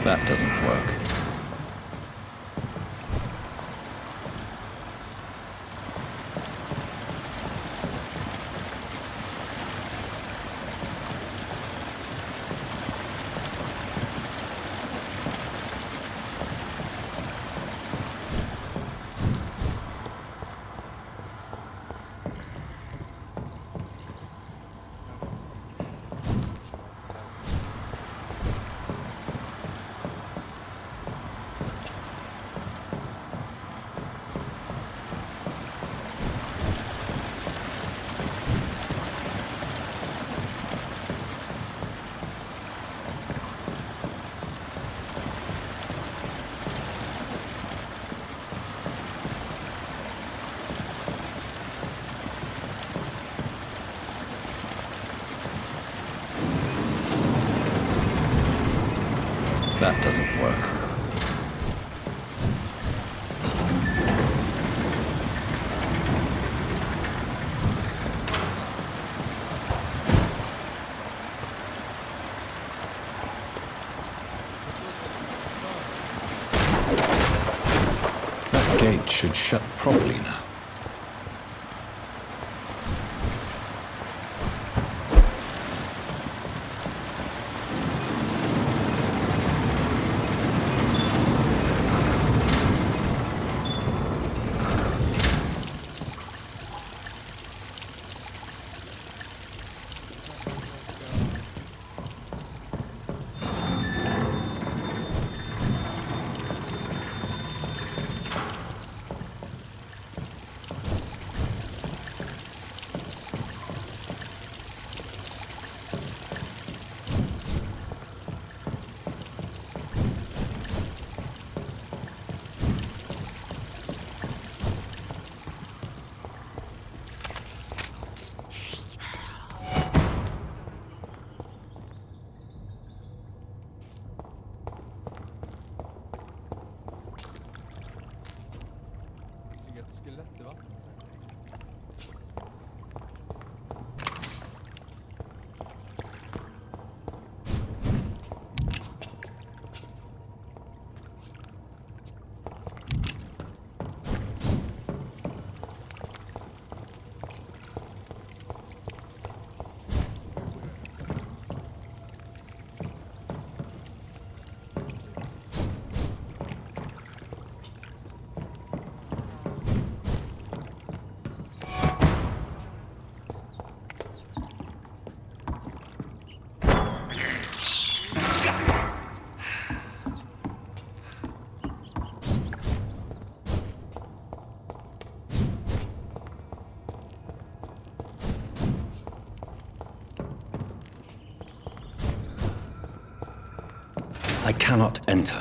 That doesn't work. that doesn't work. That gate should shut properly now. I cannot enter.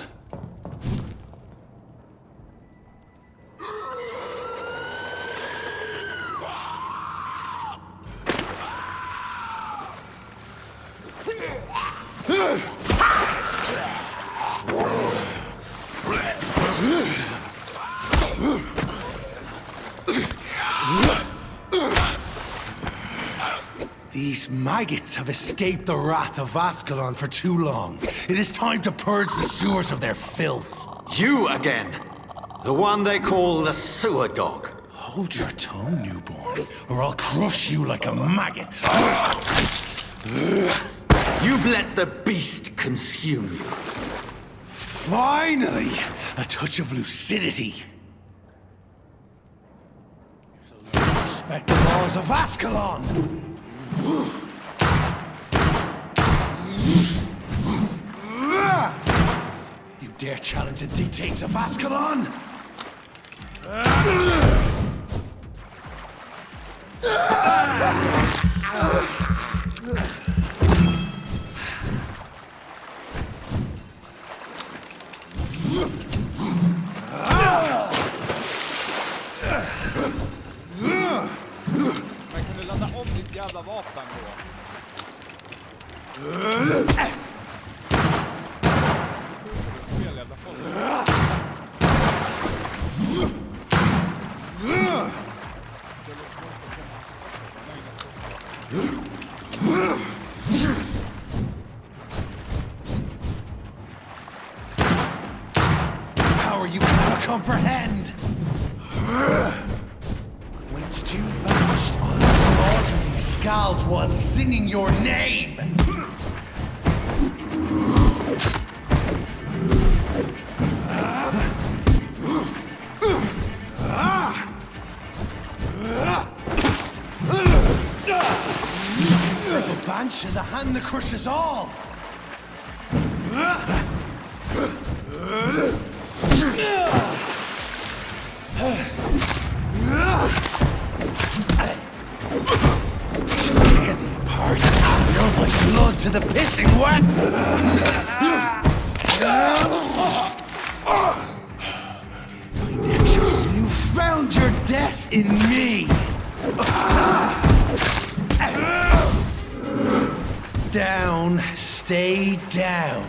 These maggots have escaped the wrath of Ascalon for too long. It is time to purge the sewers of their filth. You again! The one they call the sewer dog. Hold your tongue, newborn, or I'll crush you like a maggot. You've let the beast consume you. Finally! A touch of lucidity. Respect the laws of Ascalon! You dare challenge the dictates of Ascalon? Men kan du ladda om ditt jävla vapen då? Fel jävla folk. Power you cannot comprehend! Once you vanished, I'll slaughter these scalds while singing your name! The Banshee, the hand that crushes all! Tear thee apart and spill my blood to the pissing wet! Find anxious, you found your death in me! Down, stay down.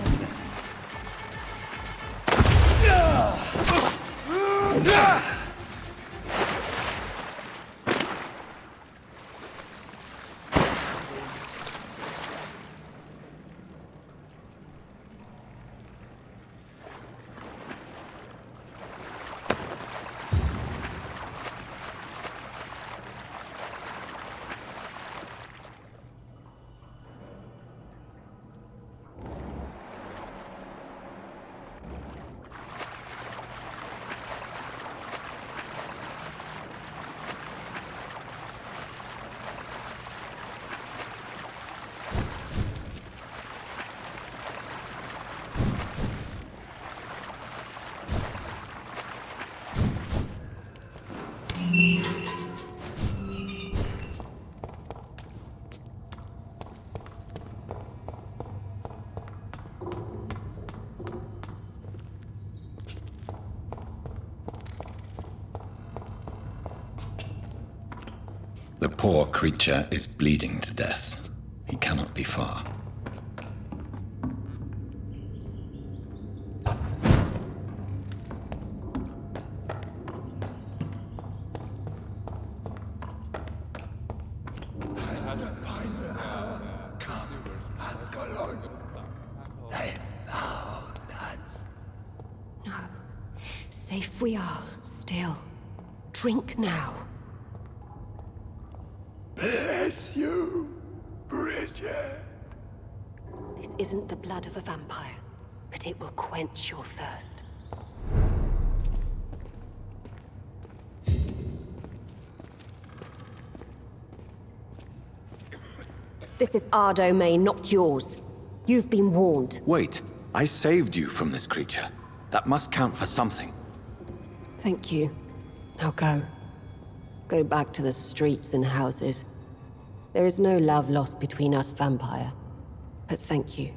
The poor creature is bleeding to death. He cannot be far. No. Safe we are, still. Drink now. Bless you, Bridget. This isn't the blood of a vampire, but it will quench your thirst. This is our domain, not yours. You've been warned. Wait, I saved you from this creature. That must count for something. Thank you. Now go. Go back to the streets and houses. There is no love lost between us, Vampire. But thank you.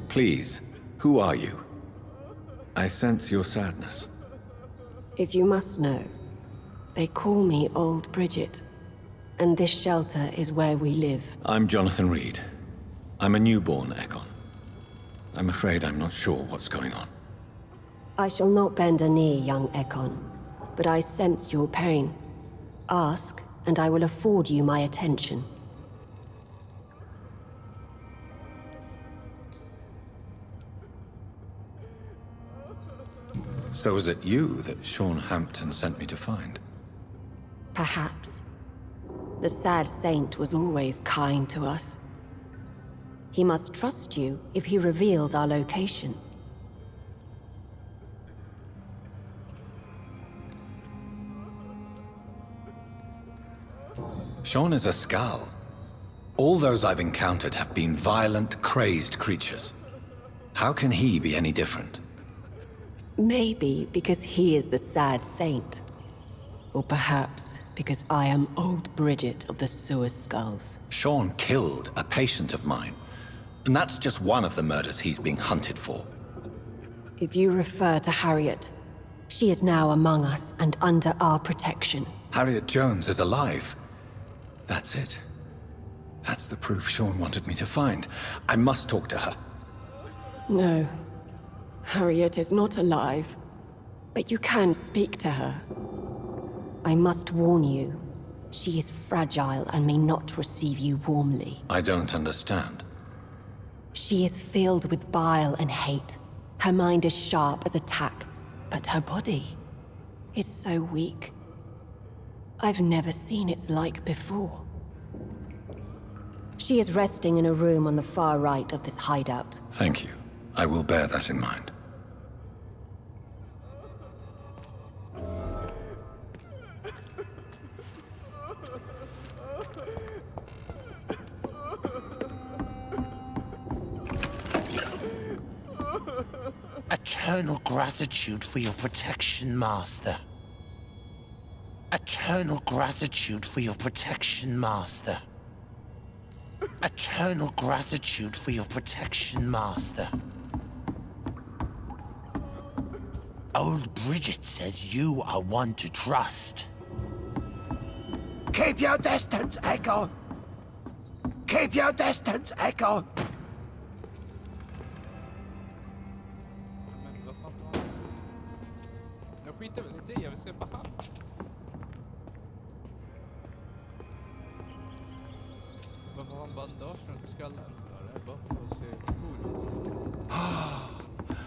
Please, who are you? I sense your sadness. If you must know, they call me Old Bridget. And this shelter is where we live. I'm Jonathan Reed. I'm a newborn Egon. I'm afraid I'm not sure what's going on. I shall not bend a knee, young Ekon, but I sense your pain. Ask, and I will afford you my attention. So is it you that Sean Hampton sent me to find? Perhaps. The sad saint was always kind to us. He must trust you if he revealed our location. Sean is a Skal. All those I've encountered have been violent, crazed creatures. How can he be any different? Maybe because he is the sad saint. Or perhaps because I am Old Bridget of the Sewer Skulls. Sean killed a patient of mine. And that's just one of the murders he's being hunted for. If you refer to Harriet, she is now among us and under our protection. Harriet Jones is alive. That's it. That's the proof Sean wanted me to find. I must talk to her. No. Harriet is not alive. But you can speak to her. I must warn you. She is fragile and may not receive you warmly. I don't understand. She is filled with bile and hate. Her mind is sharp as a tack, but her body is so weak. I've never seen its like before. She is resting in a room on the far right of this hideout. Thank you. I will bear that in mind. Eternal gratitude for your protection, Master. Eternal gratitude for your protection, Master. Eternal gratitude for your protection, Master. Old Bridget says you are one to trust. Keep your distance, Echo! Keep your distance, Echo! Men vad fan var det? Jag skiter väl i det, jag vill se på han. Varför har han bandage runt skallen? Det är bara för att se cool.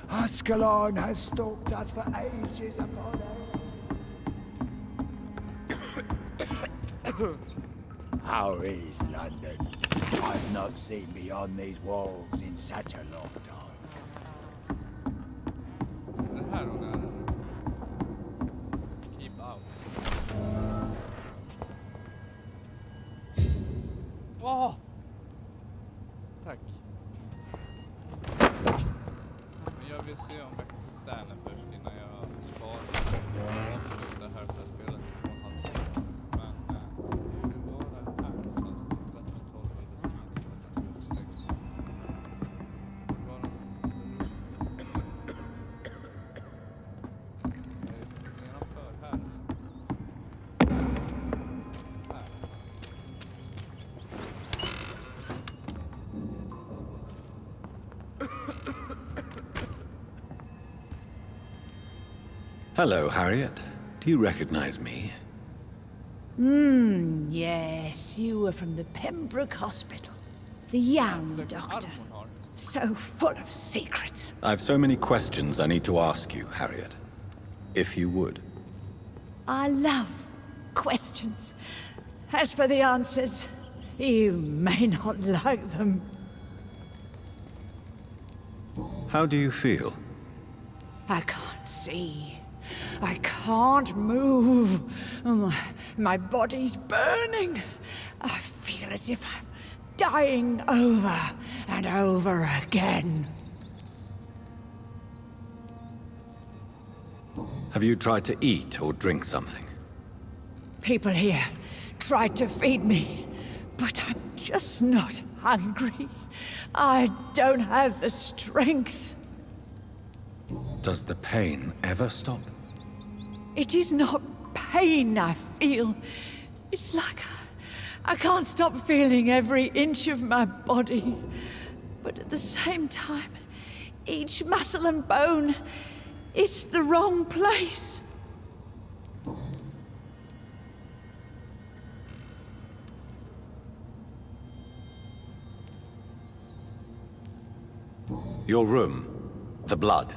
Ascalon has stalked us for ages upon age. How is London? I've not seen beyond these walls in such a long time. Det här hon är. Keep out. Åh! Tack. Men jag vill se om jag kan hitta henne först innan jag sparar. Jag avslutar här för att spela till 2,5. Men det var det här någonstans. 13, 12 eller 10. Var den? Nedanför här. Hello, Harriet. Do you recognize me? Yes, you were from the Pembroke Hospital. The young doctor. So full of secrets. I've so many questions I need to ask you, Harriet. If you would. I love questions. As for the answers, you may not like them. How do you feel? I can't see. I can't move. My body's burning. I feel as if I'm dying over and over again. Have you tried to eat or drink something? People here tried to feed me, but I'm just not hungry. I don't have the strength. Does the pain ever stop? It is not pain I feel. It's like I can't stop feeling every inch of my body. But at the same time, each muscle and bone is the wrong place. Your room, the blood.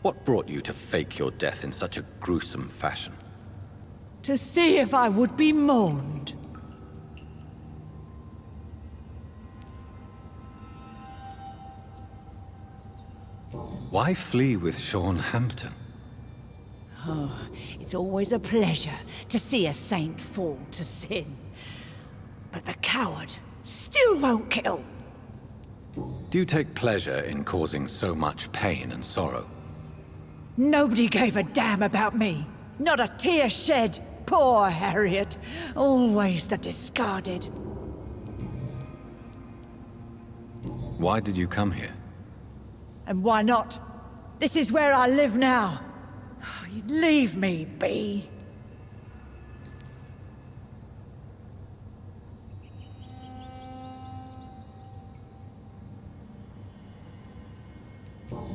What brought you to fake your death in such a gruesome fashion? To see if I would be mourned. Why flee with Sean Hampton? Oh, it's always a pleasure to see a saint fall to sin. But the coward still won't kill. Do you take pleasure in causing so much pain and sorrow? Nobody gave a damn about me. Not a tear shed. Poor Harriet. Always the discarded. Why did you come here? And why not? This is where I live now. Leave me be.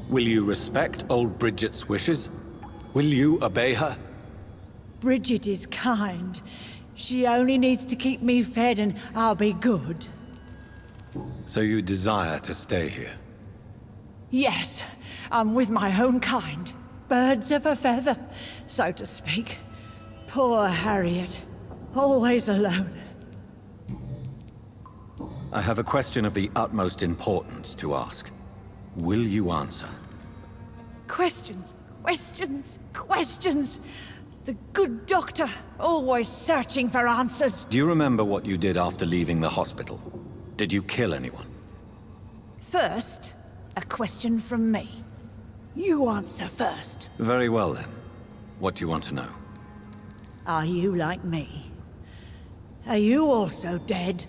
Will you respect old Bridget's wishes? Will you obey her? Bridget is kind. She only needs to keep me fed and I'll be good. So you desire to stay here? Yes, I'm with my own kind. Birds of a feather, so to speak. Poor Harriet. Always alone. I have a question of the utmost importance to ask. Will you answer? Questions, questions, questions. The good doctor, always searching for answers. Do you remember what you did after leaving the hospital? Did you kill anyone? First, a question from me. You answer first. Very well then. What do you want to know? Are you like me? Are you also dead?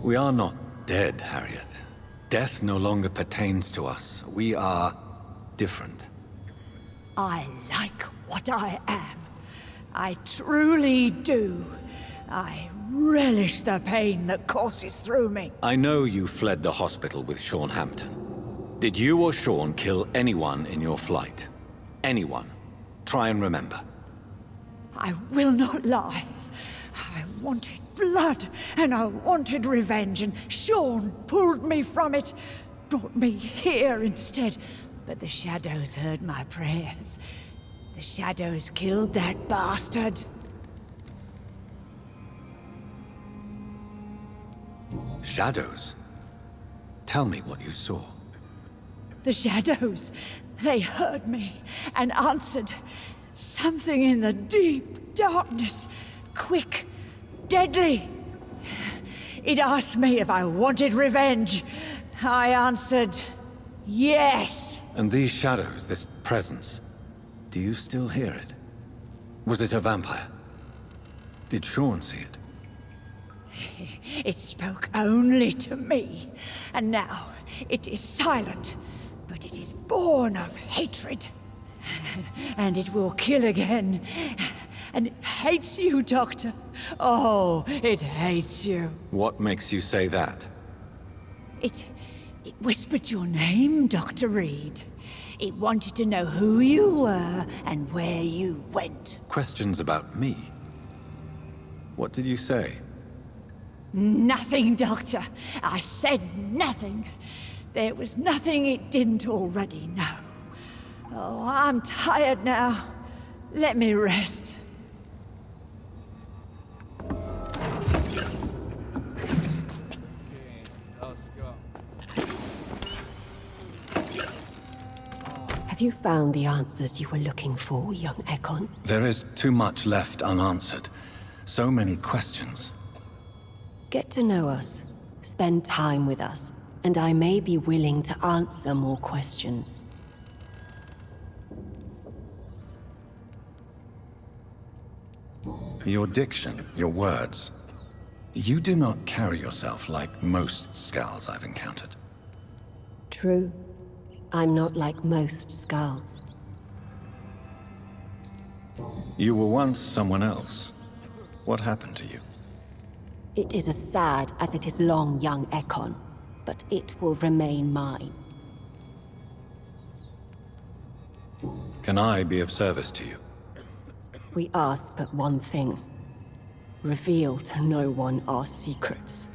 We are not dead, Harriet. Death no longer pertains to us. We are different. I like what I am. I truly do. I relish the pain that courses through me. I know you fled the hospital with Sean Hampton. Did you or Sean kill anyone in your flight? Anyone? Try and remember. I will not lie. I wanted blood, and I wanted revenge, and Sean pulled me from it, brought me here instead. But the shadows heard my prayers. The shadows killed that bastard. Shadows? Tell me what you saw. The shadows, they heard me and answered. Something in the deep darkness, quick, deadly. It asked me if I wanted revenge. I answered, yes. And these shadows, this presence, do you still hear it? Was it a vampire? Did Sean see it? It spoke only to me, and now it is silent, but it is born of hatred. And it will kill again. And it hates you, Doctor. Oh, it hates you. What makes you say that? It whispered your name, Dr. Reed. It wanted to know who you were and where you went. Questions about me? What did you say? Nothing, Doctor. I said nothing. There was nothing it didn't already know. Oh, I'm tired now. Let me rest. Have you found the answers you were looking for, young Ekon? There is too much left unanswered. So many questions. Get to know us, spend time with us, and I may be willing to answer more questions. Your diction, your words. You do not carry yourself like most Skulls I've encountered. True. I'm not like most Skulls. You were once someone else. What happened to you? It is as sad as it is long, young Ekon, but it will remain mine. Can I be of service to you? We ask but one thing. Reveal to no one our secrets.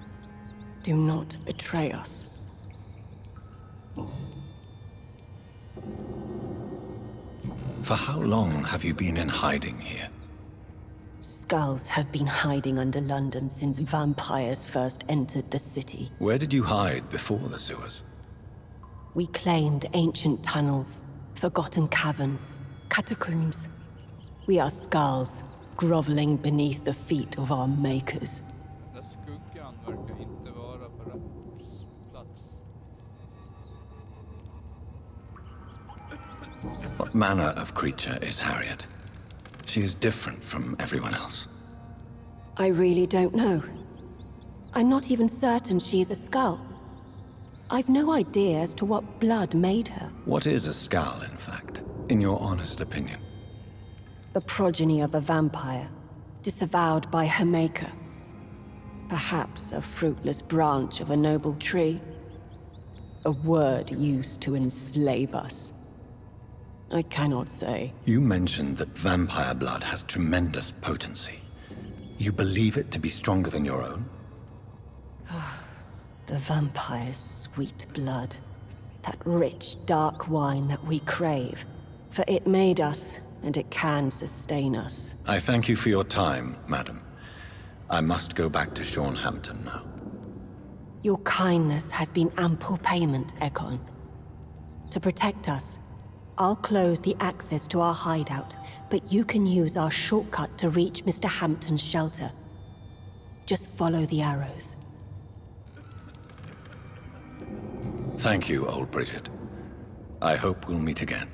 Do not betray us. For how long have you been in hiding here? Skulls have been hiding under London since vampires first entered the city. Where did you hide before the sewers? We claimed ancient tunnels, forgotten caverns, catacombs. We are Skulls, groveling beneath the feet of our makers. What manner of creature is Harriet? She is different from everyone else. I really don't know. I'm not even certain she is a Skull. I've no idea as to what blood made her. What is a Skull, in fact, in your honest opinion? The progeny of a vampire, disavowed by her maker. Perhaps a fruitless branch of a noble tree. A word used to enslave us. I cannot say. You mentioned that vampire blood has tremendous potency. You believe it to be stronger than your own? The vampire's sweet blood. That rich, dark wine that we crave. For it made us, and it can sustain us. I thank you for your time, madam. I must go back to Sean Hampton now. Your kindness has been ample payment, Ekon. To protect us, I'll close the access to our hideout, but you can use our shortcut to reach Mr. Hampton's shelter. Just follow the arrows. Thank you, old Bridget. I hope we'll meet again.